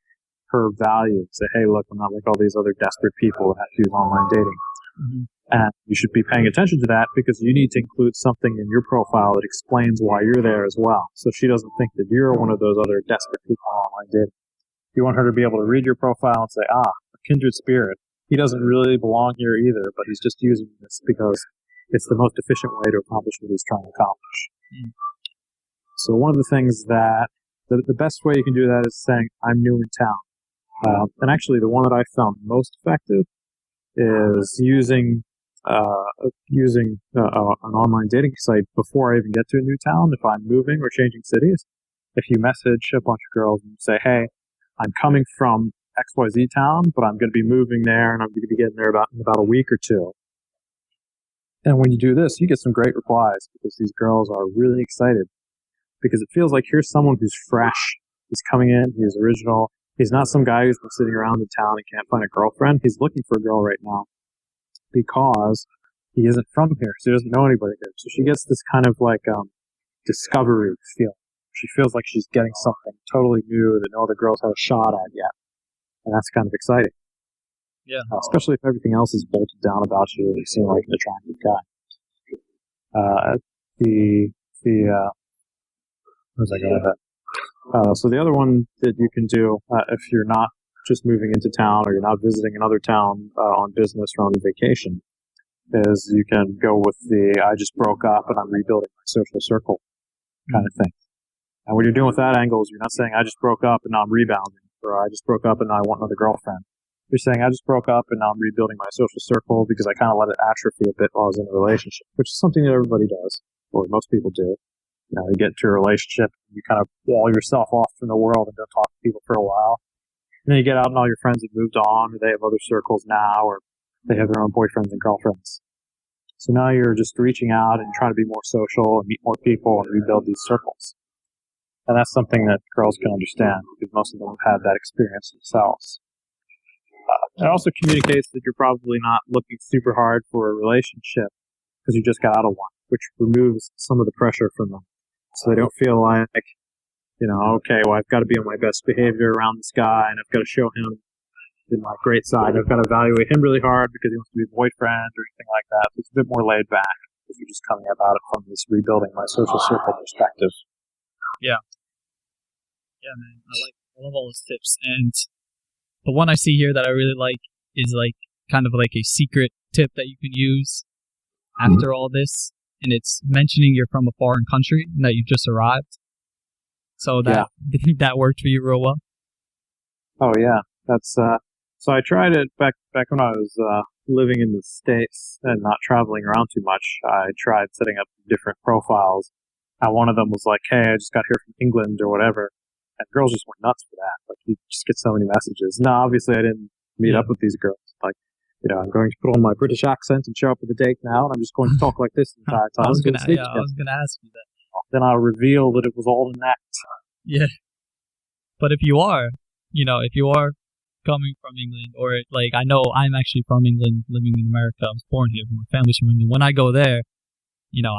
her value. Say, "Hey, look, I'm not like all these other desperate people that have to use online dating." Mm-hmm. And you should be paying attention to that because you need to include something in your profile that explains why you're there as well. So she doesn't think that you're one of those other desperate people on online dating. You want her to be able to read your profile and say, "Ah, a kindred spirit. He doesn't really belong here either, but he's just using this because it's the most efficient way to accomplish what he's trying to accomplish." Mm. So one of the things that, the best way you can do that is saying, "I'm new in town." And actually the one that I found most effective is using an online dating site before I even get to a new town. If I'm moving or changing cities, if you message a bunch of girls and say, "Hey, I'm coming from XYZ town, but I'm going to be moving there and I'm going to be getting there in about a week or two." And when you do this, you get some great replies because these girls are really excited because it feels like here's someone who's fresh. He's coming in. He's original. He's not some guy who's been sitting around in town and can't find a girlfriend. He's looking for a girl right now because he isn't from here, so he doesn't know anybody here. So she gets this kind of like discovery feeling. She feels like she's getting something totally new that no other girls have a shot at yet. And that's kind of exciting. Yeah. Especially if everything else is bolted down about you and you seem like an attractive guy. Where's I going with that? So the other one that you can do, if you're not just moving into town or you're not visiting another town on business or on vacation, is you can go with the I just broke up and I'm rebuilding my social circle kind of thing. And what you're doing with that angle is you're not saying I just broke up and now I'm rebounding, or I just broke up and now I want another girlfriend. You're saying I just broke up and now I'm rebuilding my social circle because I kind of let it atrophy a bit while I was in a relationship, which is something that everybody does, or most people do. You know, you get into a relationship, you kind of wall yourself off from the world and don't talk to people for a while. And then you get out and all your friends have moved on, or they have other circles now, or they have their own boyfriends and girlfriends. So now you're just reaching out and trying to be more social and meet more people and rebuild these circles. And that's something that girls can understand because most of them have had that experience themselves. It also communicates that you're probably not looking super hard for a relationship because you just got out of one, which removes some of the pressure from them. So they don't feel like, you know, okay, well, I've got to be on my best behavior around this guy and I've got to show him my great side. I've got to evaluate him really hard because he wants to be a boyfriend or anything like that. So it's a bit more laid back if you're just coming about it from this rebuilding my social circle perspective. Yeah. Yeah, man. I love all those tips. And the one I see here that I really like is like kind of like a secret tip that you can use after all this. And it's mentioning you're from a foreign country and that you just arrived. So that that worked for you real well. Oh yeah. That's so I tried it back when I was living in the States and not traveling around too much. I tried setting up different profiles. And one of them was like, hey, I just got here from England or whatever. And girls just went nuts for that. Like, you just get so many messages. No, obviously I didn't meet up with these girls. Like, you know, I'm going to put on my British accent and show up at the date now, and I'm just going to talk like this the entire time. I was going to ask you that. Then I'll reveal that it was all an act. Yeah. But if you are coming from England, or like, I know I'm actually from England, living in America. I was born here. My family's from England. When I go there, you know,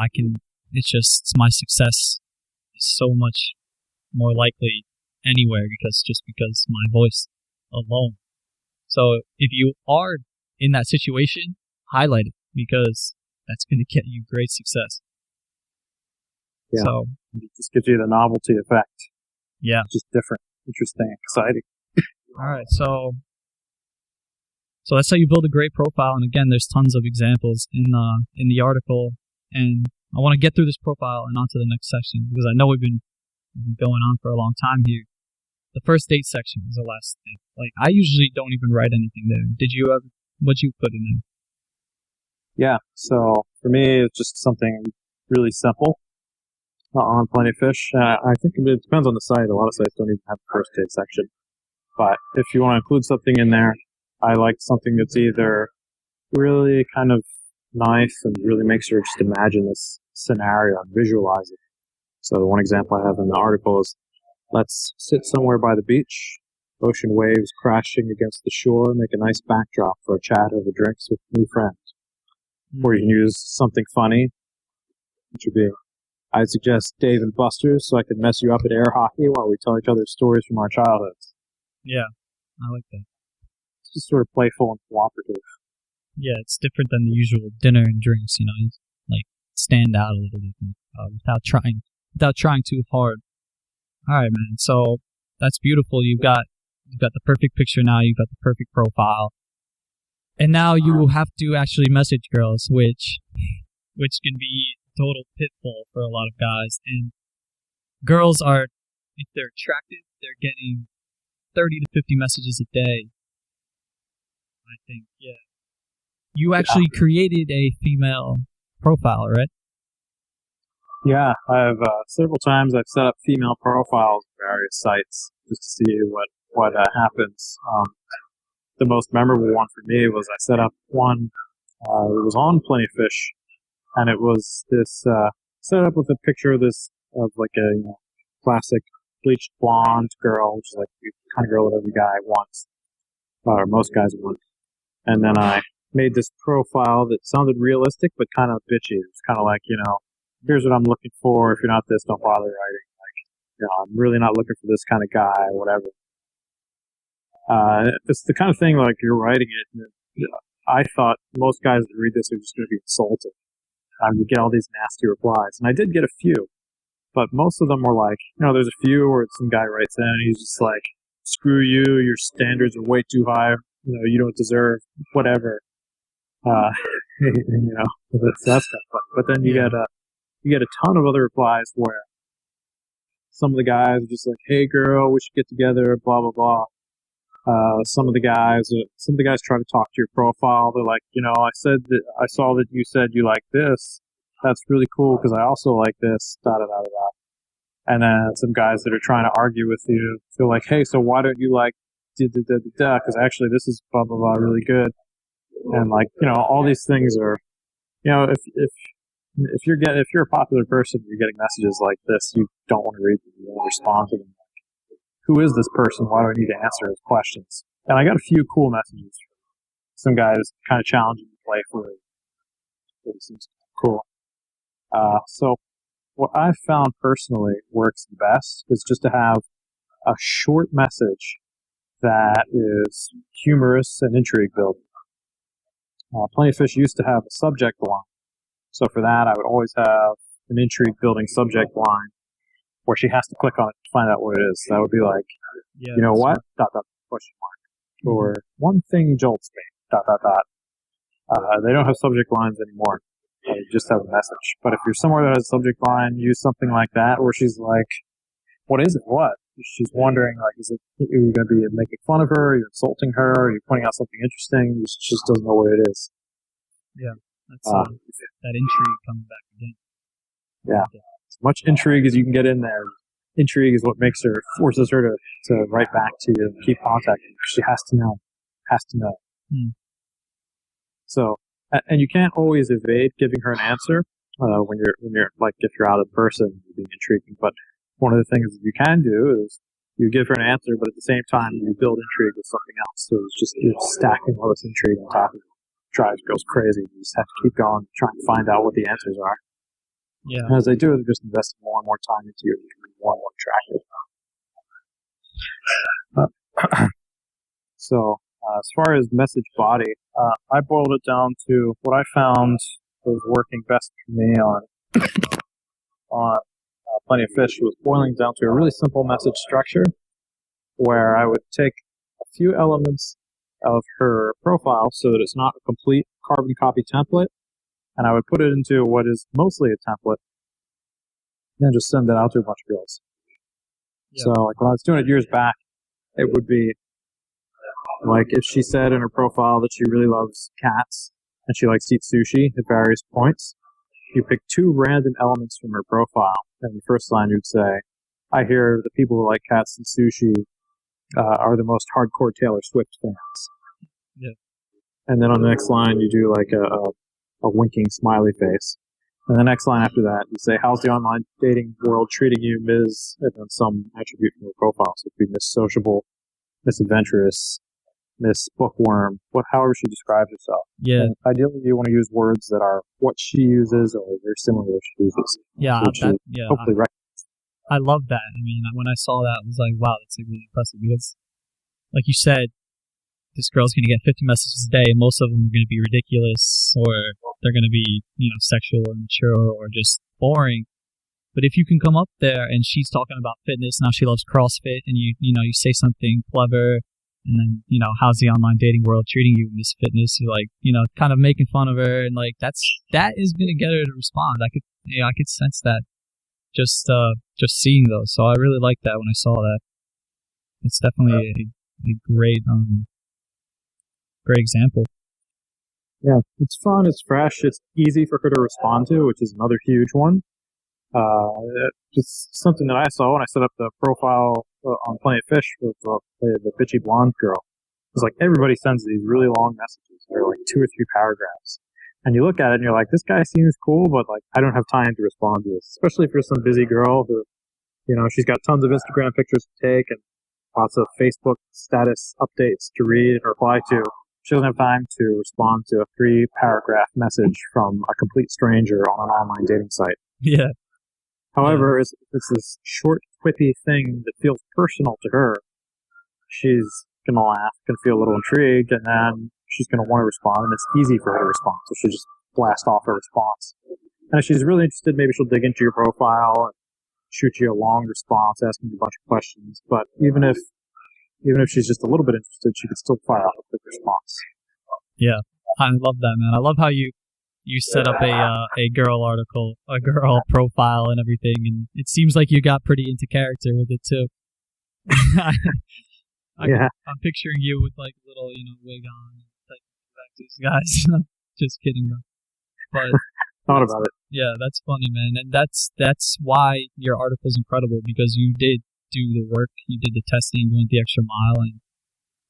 it's my success is so much more likely anywhere because my voice alone. So if you are in that situation, highlight it because that's going to get you great success. Yeah. So it just gives you the novelty effect. Yeah. Just different, interesting, exciting. All right. So that's how you build a great profile. And again, there's tons of examples in the article. And I want to get through this profile and on to the next section because I know we've been going on for a long time here. The first date section is the last thing. Like, I usually don't even write anything there. What'd you put in there? Yeah, so for me, it's just something really simple on Plenty of Fish. I think it depends on the site. A lot of sites don't even have the first date section. But if you want to include something in there, I like something that's either really kind of nice and really makes you just imagine this scenario and visualize it. So the one example I have in the article is, let's sit somewhere by the beach, ocean waves crashing against the shore, make a nice backdrop for a chat over drinks with new friends. Or you can use something funny, which would be, I'd suggest Dave and Buster's so I can mess you up at air hockey while we tell each other stories from our childhoods. Yeah, I like that. It's just sort of playful and cooperative. Yeah, it's different than the usual dinner and drinks, you know, you, like, stand out a little bit without trying too hard. All right, man. So that's beautiful. You've got the perfect picture now. You've got the perfect profile. And now you will have to actually message girls, which can be a total pitfall for a lot of guys. And girls are, if they're attractive, they're getting 30 to 50 messages a day. I think, yeah. You actually created a female profile, right? Yeah, I've several times I've set up female profiles on various sites just to see what happens. The most memorable one for me was I set up one. It was on Plenty of Fish, and it was this set up with a picture of like a classic bleached blonde girl, which is like the kind of girl that every guy wants, or most guys want. And then I made this profile that sounded realistic but kind of bitchy. It was kind of like, here's what I'm looking for. If you're not this, don't bother writing. Like, I'm really not looking for this kind of guy, whatever. It's the kind of thing like you're writing it. And I thought most guys that read this are just going to be insulted. You get all these nasty replies, and I did get a few, but most of them were like, there's a few where some guy writes in and he's just like, "Screw you, your standards are way too high. You don't deserve whatever." That's kind of fun. But then you get a ton of other replies where some of the guys are just like, "Hey girl, we should get together," blah blah blah. Some of the guys try to talk to your profile. They're like, I saw that you said you like this. That's really cool because I also like this. Da da da da da. And then some guys that are trying to argue with you feel like, "Hey, so why don't you like da da da da da? Because actually this is blah blah blah really good." And like, all these things are, if you're a popular person, you're getting messages like this, you don't want to read them, you want to respond to them. Who is this person? Why do I need to answer his questions? And I got a few cool messages from some guys kind of challenging me playfully. It seems cool. So what I found personally works best is just to have a short message that is humorous and intrigue building. Plenty of Fish used to have a subject line. So for that, I would always have an intrigue building subject line where she has to click on it to find out what it is. That would be like, you know what? Dot, dot, question mark. Or one thing jolts me. Dot, dot, dot. They don't have subject lines anymore. You just have a message. But if you're somewhere that has a subject line, use something like that where she's like, what is it? What? She's wondering, like, are you going to be making fun of her? Are you insulting her? Are you pointing out something interesting? She just doesn't know what it is. Yeah. That's that intrigue coming back again. Yeah. As much intrigue as you can get in there. Intrigue is what forces her to write back to you and keep contacting. She has to know. So, and you can't always evade giving her an answer, when you're like, if you're out in person, you're being intriguing. But one of the things that you can do is you give her an answer, but at the same time, you build intrigue with something else. So it's just, you're stacking all this intrigue on top of it. Drives girls crazy. You just have to keep going, trying to find out what the answers are. Yeah. And as they do, they're just investing more and more time into you, becoming more and more attractive. So, as far as message body, I boiled it down to what I found was working best for me on Plenty of Fish was boiling down to a really simple message structure where I would take a few elements of her profile so that it's not a complete carbon copy template, and I would put it into what is mostly a template, and then just send it out to a bunch of girls. Yeah. So, like, when I was doing it years back, it would be like if she said in her profile that she really loves cats and she likes to eat sushi at various points, you pick two random elements from her profile, and the first line you'd say, "I hear the people who like cats and sushi are the most hardcore Taylor Swift fans." Yeah. And then on the next line, you do like a winking smiley face. And the next line after that, you say, "How's the online dating world treating you, Ms.?" And then some attribute from the profile. So it could be Miss Sociable, Miss Adventurous, Miss Bookworm, however she describes herself. Yeah. And ideally, you want to use words that are what she uses or very similar to what she uses. Yeah. Hopefully I love that. I mean, when I saw that, I was like, wow, that's really impressive. Because, like you said, this girl's going to get 50 messages a day, and most of them are going to be ridiculous, or they're going to be, sexual or mature or just boring. But if you can come up there and she's talking about fitness, now she loves CrossFit, and you say something clever, and then, how's the online dating world treating you in this fitness? You're like, kind of making fun of her, and like that is going to get her to respond. I could sense that just seeing those. So I really liked that when I saw that. It's definitely a great example. Yeah, it's fun, it's fresh, it's easy for her to respond to, which is another huge one. Just something that I saw when I set up the profile on Plenty of Fish with the bitchy blonde girl. It's like everybody sends these really long messages. They're like 2 or 3 paragraphs. And you look at it and you're like, this guy seems cool, but like I don't have time to respond to this. Especially if you're some busy girl who, she's got tons of Instagram pictures to take and lots of Facebook status updates to read and reply to. She doesn't have time to respond to a 3-paragraph message from a complete stranger on an online dating site. Yeah. However, it's this short, quippy thing that feels personal to her. She's going to laugh, going to feel a little intrigued, and then she's going to want to respond, and it's easy for her to respond. So she'll just blast off her response. And if she's really interested, maybe she'll dig into your profile and shoot you a long response, asking you a bunch of questions. But even if she's just a little bit interested, she can still fire off a quick response. Yeah, I love that, man. I love how you set up a girl article, a girl profile and everything, and it seems like you got pretty into character with it too. I'm picturing you with like a little, wig on, like back to these guys. Just kidding, though. But thought about it. Yeah, that's funny, man, and that's why your article is incredible, because you did do the work, you did the testing, you went the extra mile, and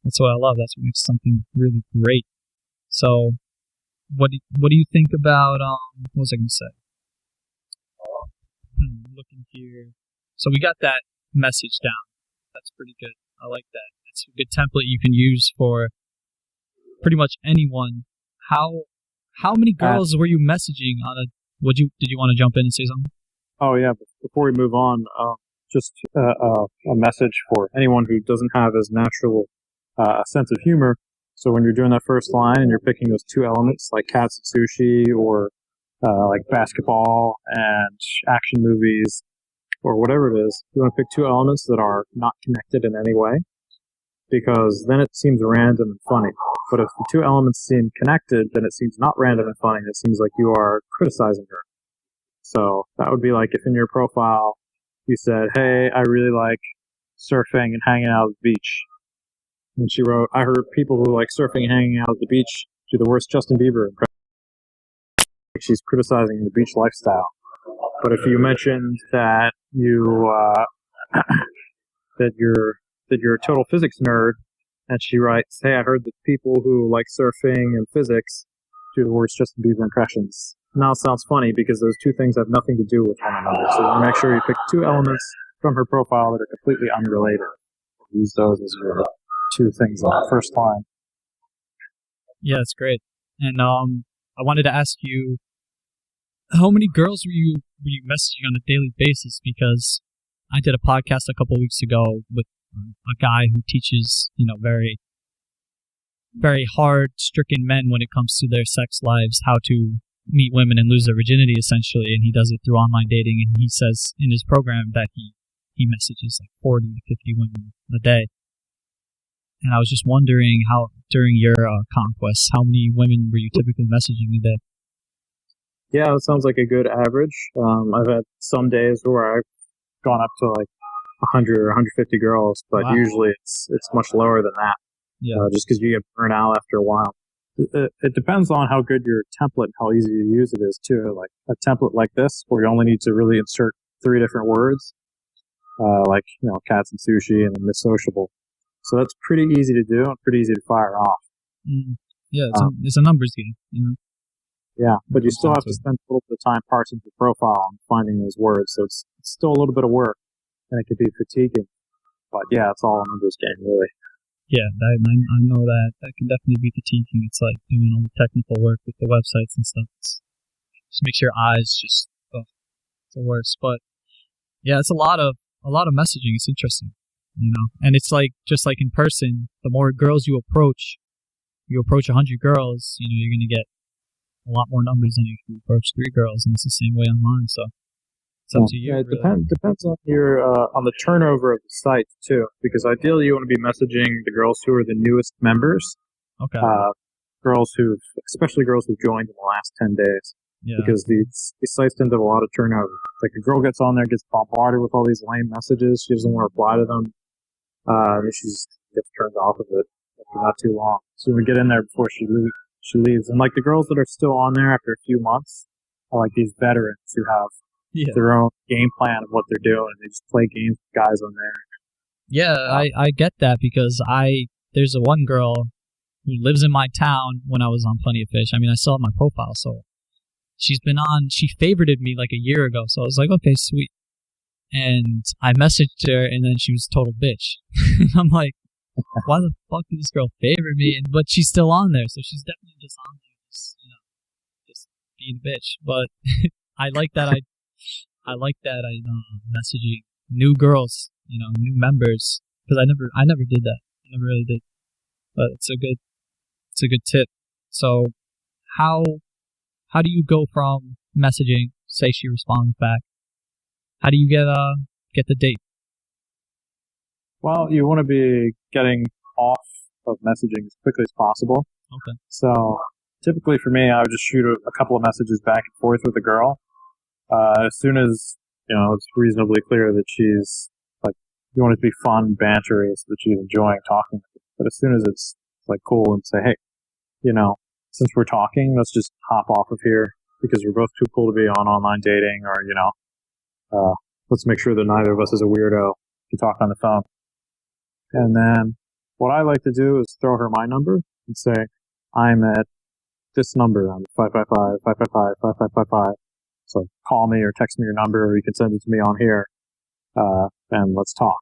that's what I love. That's what makes something really great. So, what do you think about what was I going to say? Looking here, so we got that message down. That's pretty good. I like that. It's a good template you can use for pretty much anyone. How many girls were you messaging on a? Did you want to jump in and say something? Oh yeah. Before we move on, just a message for anyone who doesn't have as natural a sense of humor. So when you're doing that first line and you're picking those two elements like cats and sushi, or like basketball and action movies, or whatever it is, you want to pick two elements that are not connected in any way, because then it seems random and funny. But if the two elements seem connected, then it seems not random and funny. It seems like you are criticizing her. So that would be like if in your profile you said, "Hey, I really like surfing and hanging out at the beach." And she wrote, "I heard people who like surfing and hanging out at the beach do the worst Justin Bieber impression." She's criticizing the beach lifestyle. But if you mentioned that that you're a total physics nerd, and she writes, "Hey, I heard that people who like surfing and physics do the worst Justin Bieber impressions." Now it sounds funny because those two things have nothing to do with one another. So you make sure you pick two elements from her profile that are completely unrelated. Use those as your two things on the first line. Yeah, that's great. And I wanted to ask you, how many girls were you messaging on a daily basis? Because I did a podcast a couple of weeks ago with a guy who teaches, very, very hard-stricken men when it comes to their sex lives, how to meet women and lose their virginity, essentially. And he does it through online dating. And he says in his program that he messages like 40 to 50 women a day. And I was just wondering how, during your conquests, how many women were you typically messaging a day? Yeah, that sounds like a good average. I've had some days where I've gone up to like 100 or 150 girls, but wow. Usually it's much lower than that. Yeah. Just because you get burnt out after a while. It depends on how good your template, how easy to use it is too. Like a template like this, where you only need to really insert 3 different words, like cats and sushi and Miss Sociable. So that's pretty easy to do and pretty easy to fire off. Yeah, it's a numbers game, Yeah, but you still have to spend a little bit of time parsing the profile and finding those words. So it's still a little bit of work, and it can be fatiguing. But yeah, it's all a numbers game, really. Yeah, I know that. That can definitely be fatiguing. It's like doing all the technical work with the websites and stuff. Just makes your eyes it's the worst. But yeah, it's a lot of messaging. It's interesting, and it's like, just like in person, the more girls you approach 100 girls, you're going to get a lot more numbers than if you approach 3 girls, and it's the same way online. So it's up to you. Yeah, it really. depends on your on the turnover of the site too, because ideally you want to be messaging the girls who are the newest members. Okay. Especially girls who've joined in the last 10 days. Yeah. Because these sites tend to have a lot of turnover. Like a girl gets on there, gets bombarded with all these lame messages, she doesn't want to reply to them. She just gets turned off of it after not too long. So we get in there before she leaves. And like the girls that are still on there after a few months are like these veterans who have their own game plan of what they're doing, and they just play games with guys on there. Yeah, I get that, because there's one girl who lives in my town when I was on Plenty of Fish. I mean, I still have my profile, so she favorited me like a year ago, so I was like, okay, sweet. And I messaged her, and then she was a total bitch. I'm like, why the fuck did this girl favor me? But she's still on there, so she's definitely just on there, just being a bitch. But I like that I'm messaging new girls, new members, because I never did that. never really did. But it's a good tip. So how do you go from messaging, say she responds back, how do you get the date? Well, you want to be getting off of messaging as quickly as possible. Okay. So typically for me, I would just shoot a couple of messages back and forth with the girl. As soon as, it's reasonably clear that she's, like, you want it to be fun, bantery, so that she's enjoying talking. But as soon as it's, like, cool and say, hey, since we're talking, let's just hop off of here because we're both too cool to be on online dating, or, let's make sure that neither of us is a weirdo to talk on the phone. And then what I like to do is throw her my number and say, I'm at this number. I'm 555-555-5555. So call me or text me your number, or you can send it to me on here, and let's talk.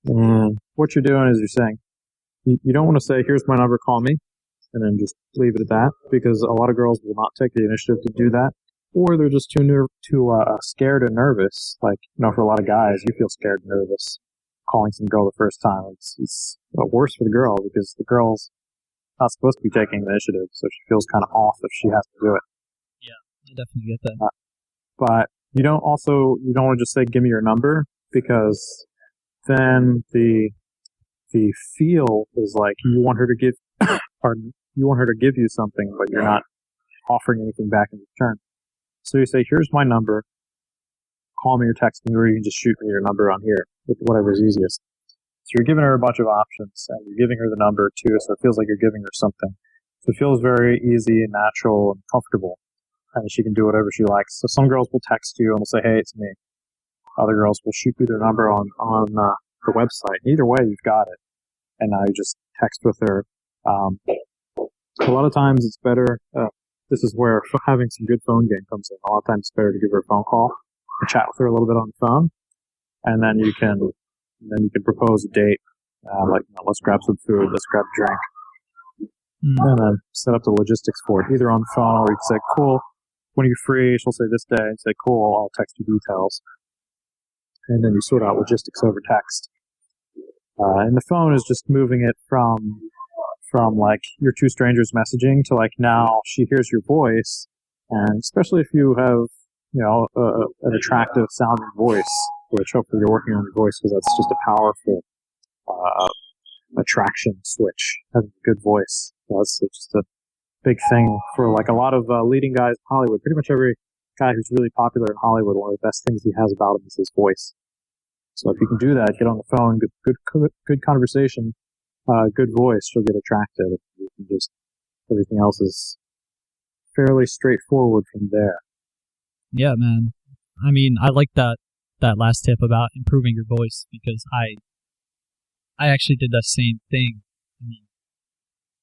And what you're doing is you're saying, you don't want to say, here's my number, call me, and then just leave it at that, because a lot of girls will not take the initiative to do that, or they're just too scared and nervous. Like, for a lot of guys, you feel scared and nervous calling some girl the first time. It's worse for the girl, because the girl's not supposed to be taking the initiative, so she feels kind of off if she has to do it. I definitely get that. But you don't want to just say, give me your number, because then the feel is like you want her to give, you want her to give you something, but you're not offering anything back in return. So you say, here's my number, call me or text me, or you can just shoot me your number on here, whatever's easiest. So you're giving her a bunch of options, and you're giving her the number too, so it feels like you're giving her something. So it feels very easy and natural and comfortable. And she can do whatever she likes. So some girls will text you and will say, hey, it's me. Other girls will shoot you their number on the website. Either way, you've got it. And now you just text with her. A lot of times it's better. This is where having some good phone game comes in. A lot of times it's better to give her a phone call and chat with her a little bit on the phone. And then you can propose a date. Let's grab some food. Let's grab a drink. And then set up the logistics for it, either on the phone, or you can say, cool, when are you free? She'll say this day, and say, cool, I'll text you details. And then you sort out logistics over text. And the phone is just moving it from like you're two strangers messaging to like now she hears your voice, and especially if you have an attractive sounding voice, which hopefully you're working on your voice, because that's just a powerful attraction switch, having a good voice. That's just a big thing for like a lot of leading guys in Hollywood. Pretty much every guy who's really popular in Hollywood, one of the best things he has about him is his voice. So if you can do that, get on the phone, good conversation, good voice, she'll get attracted. You can just, everything else is fairly straightforward from there. Yeah, man. I mean, I like that last tip about improving your voice, because I actually did that same thing. I mean,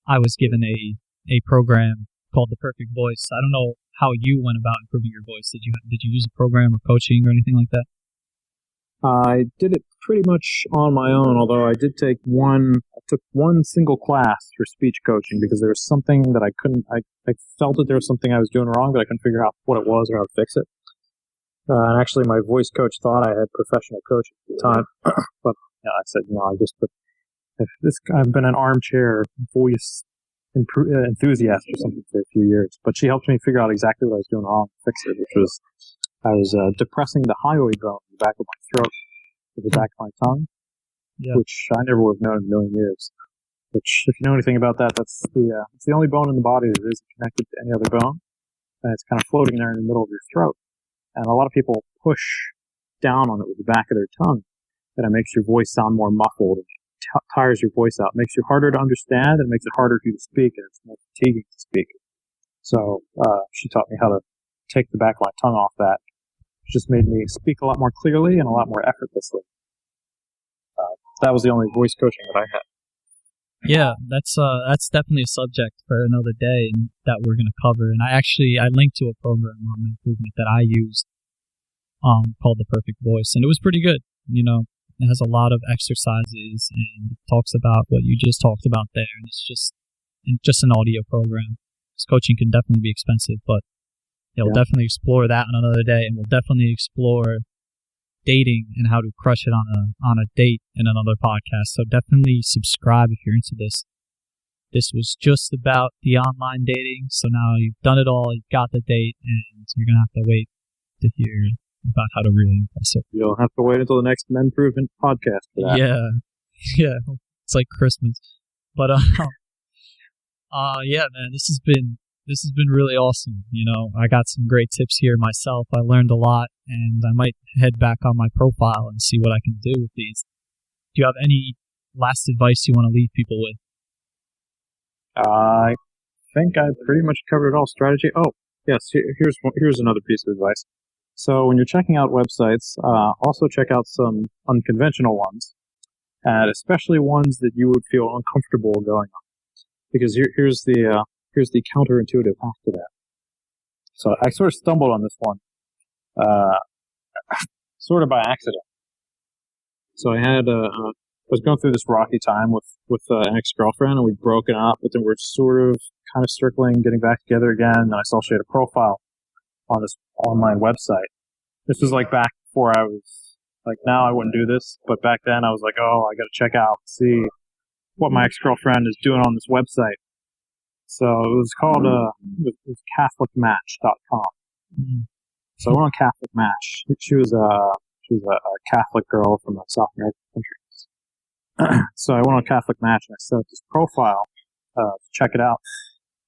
I was given a program called The Perfect Voice. I don't know how you went about improving your voice. Did you use a program or coaching or anything like that? I did it pretty much on my own, although I took one single class for speech coaching, because there was something that I felt that there was something I was doing wrong, but I couldn't figure out what it was or how to fix it. And actually my voice coach thought I had professional coaching at the time, but I said, I've been an armchair voice enthusiast or something for a few years, but she helped me figure out exactly what I was doing wrong and fix it, which was I was depressing the hyoid bone in the back of my throat with the back of my tongue, which I never would have known in a million years. Which, if you know anything about that, it's the only bone in the body that isn't connected to any other bone, and it's kind of floating there in the middle of your throat. And a lot of people push down on it with the back of their tongue, and it makes your voice sound more muffled. Tires your voice out, makes you harder to understand, and makes it harder for you to speak, and it's more fatiguing to speak. So she taught me how to take the back of my tongue off that. It just made me speak a lot more clearly and a lot more effortlessly. That was the only voice coaching that I had. Yeah, that's definitely a subject for another day that we're going to cover. And I linked to a program on MenProvement that I used called The Perfect Voice, and it was pretty good. It has a lot of exercises and talks about what you just talked about there, and it's just an audio program. This coaching can definitely be expensive, but we'll definitely explore that on another day, and we'll definitely explore dating and how to crush it on a date in another podcast. So definitely subscribe if you're into this. This was just about the online dating. So now you've done it all. You've got the date, and you're gonna have to wait to hear about how to really impress it. You'll have to wait until the next MenProvement podcast for that. Yeah. It's like Christmas. But yeah, man, this has been really awesome. You know, I got some great tips here myself. I learned a lot, and I might head back on my profile and see what I can do with these. Do you have any last advice you want to leave people with? I think I pretty much covered it all. Strategy. Oh, yes. Here's another piece of advice. So when you're checking out websites, also check out some unconventional ones, and especially ones that you would feel uncomfortable going on. Because here's the counterintuitive hack to that. So I sort of stumbled on this one, sort of by accident. So I was going through this rocky time with an ex-girlfriend, and we'd broken up, but then we're sort of kind of circling, getting back together again. And I saw she had a profile on this online website. This was like back before I was like, now I wouldn't do this, but back then I was like, oh, I got to check out, see what my ex-girlfriend is doing on this website. So it was called it was CatholicMatch.com. Mm-hmm. So I went on Catholic Match. She was a Catholic girl from a South American country. So I went on Catholic Match and I set up this profile to check it out.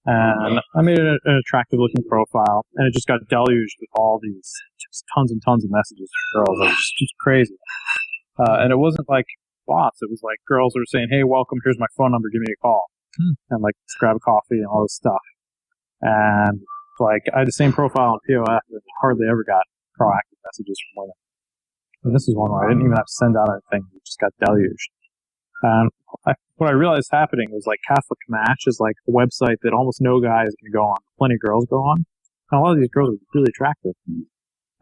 And I made an attractive looking profile, and it just got deluged with all these just tons and tons of messages from girls. It was just crazy. And it wasn't like bots. It was like girls were saying, hey, welcome, here's my phone number, give me a call. And like, let's grab a coffee and all this stuff. And like, I had the same profile on POF and hardly ever got proactive messages from women. And this is one where I didn't even have to send out anything. It just got deluged. And what I realized happening was like Catholic Match is like a website that almost no guy is going to go on. Plenty of girls go on. And a lot of these girls are really attractive.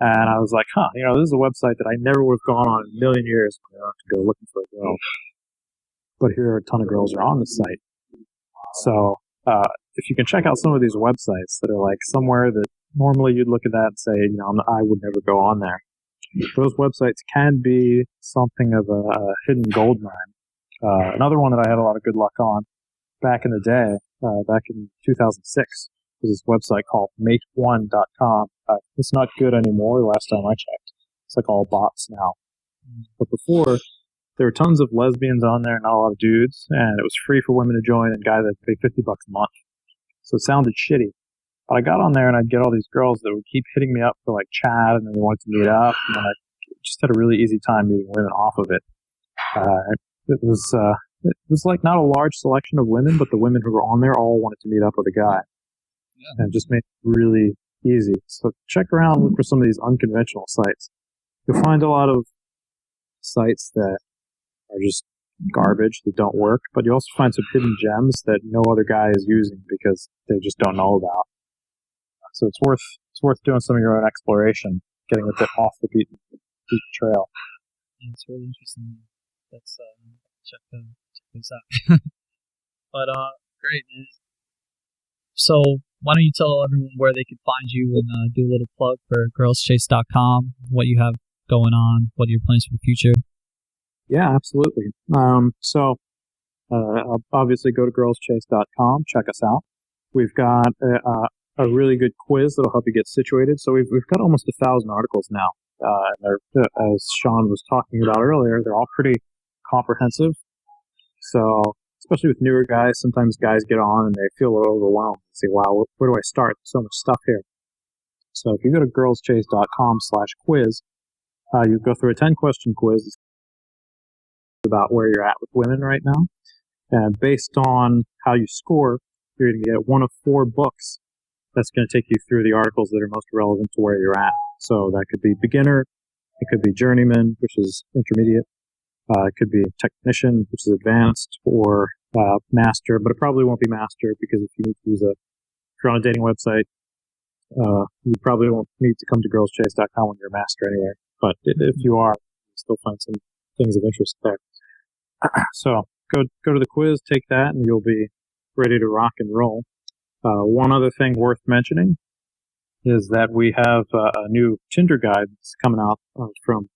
And I was like, this is a website that I never would have gone on in a million years to go looking for a girl. But here are a ton of girls are on the site. So, if you can check out some of these websites that are like somewhere that normally you'd look at that and say, I would never go on there. Those websites can be something of a hidden gold mine. Another one that I had a lot of good luck on back in the day, back in 2006, was this website called mate1.com. It's not good anymore. Last time I checked, it's like all bots now. But before, there were tons of lesbians on there, not a lot of dudes, and it was free for women to join, and guys had to pay $50 a month. So it sounded shitty. But I got on there, and I'd get all these girls that would keep hitting me up for like chat, and then they wanted to meet up, and then I just had a really easy time meeting women off of it. It was like not a large selection of women, but the women who were on there all wanted to meet up with a guy. Yeah. And it just made it really easy. So check around, look for some of these unconventional sites. You'll find a lot of sites that are just garbage that don't work, but you also find some hidden gems that no other guy is using because they just don't know about. So it's worth doing some of your own exploration, getting a bit off the beaten trail. Yeah, it's really interesting. Let's check those out. But great, man. So why don't you tell everyone where they can find you and do a little plug for girlschase.com, what you have going on, what are your plans for the future? Yeah, absolutely. So obviously go to girlschase.com, check us out. We've got a really good quiz that'll help you get situated. So we've got almost 1,000 articles now. And they're, as Sean was talking about earlier, they're all pretty comprehensive. So especially with newer guys, sometimes guys get on and they feel a little overwhelmed. They say, wow, where do I start? There's so much stuff here. So if you go to girlschase.com/quiz, you go through a 10-question quiz about where you're at with women right now. And based on how you score, you're going to get one of 4 books that's going to take you through the articles that are most relevant to where you're at. So that could be beginner, it could be journeyman, which is intermediate, it could be technician, which is advanced, or master, but it probably won't be master because if you need to if you're on a dating website, you probably won't need to come to girlschase.com when you're a master anyway. But if you are, you'll still find some things of interest there. So go to the quiz, take that, and you'll be ready to rock and roll. One other thing worth mentioning is that we have a new Tinder guide that's coming out from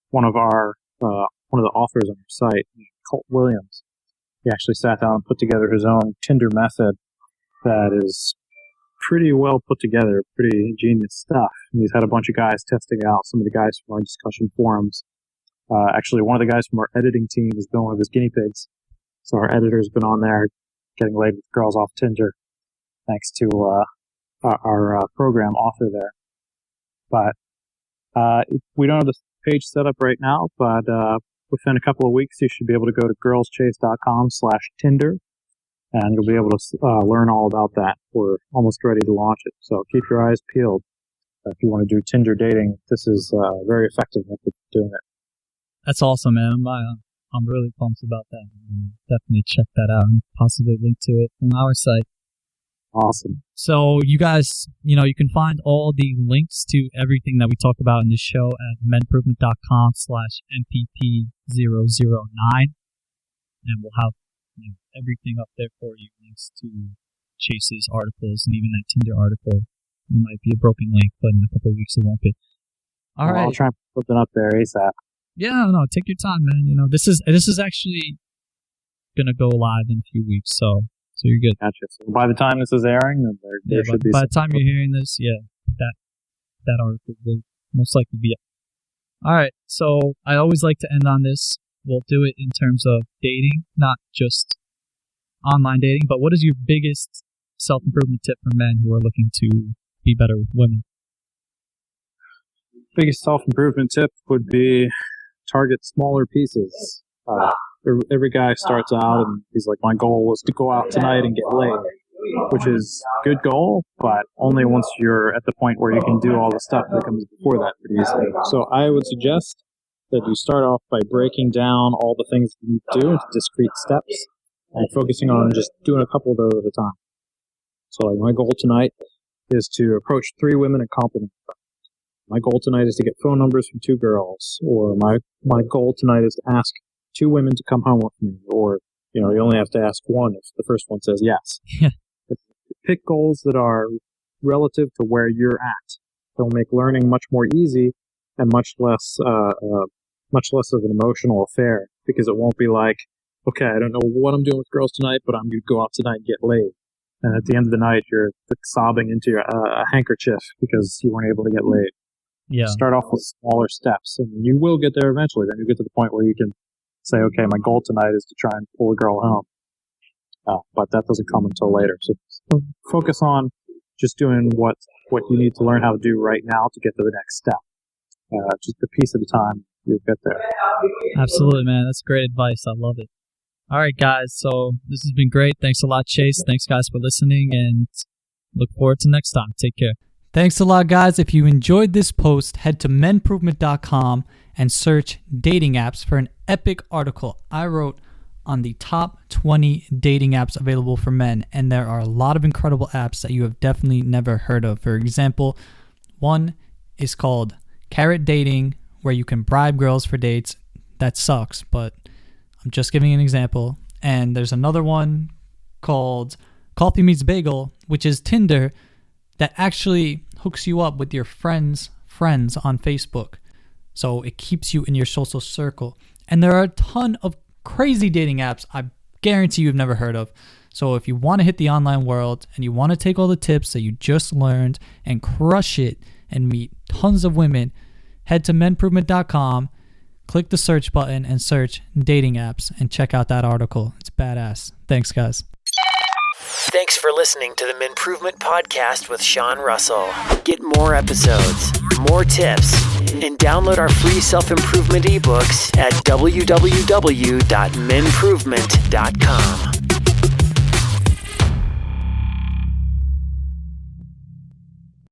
one of the authors on our site, Colt Williams. He actually sat down and put together his own Tinder method that is pretty well put together, pretty ingenious stuff. And he's had a bunch of guys testing out, some of the guys from our discussion forums. Actually, one of the guys from our editing team has been one of his guinea pigs. So our editor's been on there getting laid with girls off Tinder, thanks to our program author there. But we don't have the page set up right now, but within a couple of weeks, you should be able to go to girlschase.com/Tinder, and you'll be able to learn all about that. We're almost ready to launch it, so keep your eyes peeled. If you want to do Tinder dating, this is a very effective method of doing it. That's awesome, man. I'm really pumped about that. Definitely check that out and possibly link to it from our site. Awesome. So you guys, you can find all the links to everything that we talk about in this show at menprovement.com/MPP009. And we'll have everything up there for you. Links to Chase's articles and even that Tinder article. It might be a broken link, but in a couple of weeks it won't be. All right. I'll try and put something up there ASAP. Yeah, no, take your time, man. This is actually gonna go live in a few weeks, so you're good. Gotcha. So by the time this is airing, there should be. By the time you're hearing this, that article will most likely be up. All right, so I always like to end on this. We'll do it in terms of dating, not just online dating, but what is your biggest self-improvement tip for men who are looking to be better with women? Biggest self-improvement tip would be target smaller pieces. Every guy starts out and he's like, my goal was to go out tonight and get laid, which is a good goal, but only once you're at the point where you can do all the stuff that comes before that pretty easily. So I would suggest that you start off by breaking down all the things you need to do into discrete steps and focusing on just doing a couple of those at a time. So like my goal tonight is to approach 3 women and compliment them. My goal tonight is to get phone numbers from 2 girls, or my goal tonight is to ask 2 women to come home with me, or, you only have to ask 1 if the first one says yes. Pick goals that are relative to where you're at. They'll make learning much more easy and much less of an emotional affair, because it won't be like, okay, I don't know what I'm doing with girls tonight, but I'm going to go out tonight and get laid. And at the end of the night, you're sobbing into your handkerchief because you weren't able to get laid. Yeah. Start off with smaller steps, and you will get there eventually. Then you get to the point where you can say, okay, my goal tonight is to try and pull a girl home. But that doesn't come until later. So focus on just doing what you need to learn how to do right now to get to the next step. Just a piece at a time, you'll get there. Absolutely, man. That's great advice. I love it. All right, guys. So this has been great. Thanks a lot, Chase. Thanks, guys, for listening, and look forward to next time. Take care. Thanks a lot, guys. If you enjoyed this post, head to menprovement.com and search dating apps for an epic article I wrote on the top 20 dating apps available for men. And there are a lot of incredible apps that you have definitely never heard of. For example, one is called Carrot Dating, where you can bribe girls for dates. That sucks, but I'm just giving an example. And there's another one called Coffee Meets Bagel, which is Tinder, that actually hooks you up with your friends' friends on Facebook. So it keeps you in your social circle. And there are a ton of crazy dating apps I guarantee you've never heard of. So if you want to hit the online world and you want to take all the tips that you just learned and crush it and meet tons of women, head to menprovement.com, click the search button and search dating apps and check out that article. It's badass. Thanks, guys. Thanks for listening to the MenProvement Podcast with Sean Russell. Get more episodes, more tips, and download our free self-improvement ebooks at www.menprovement.com.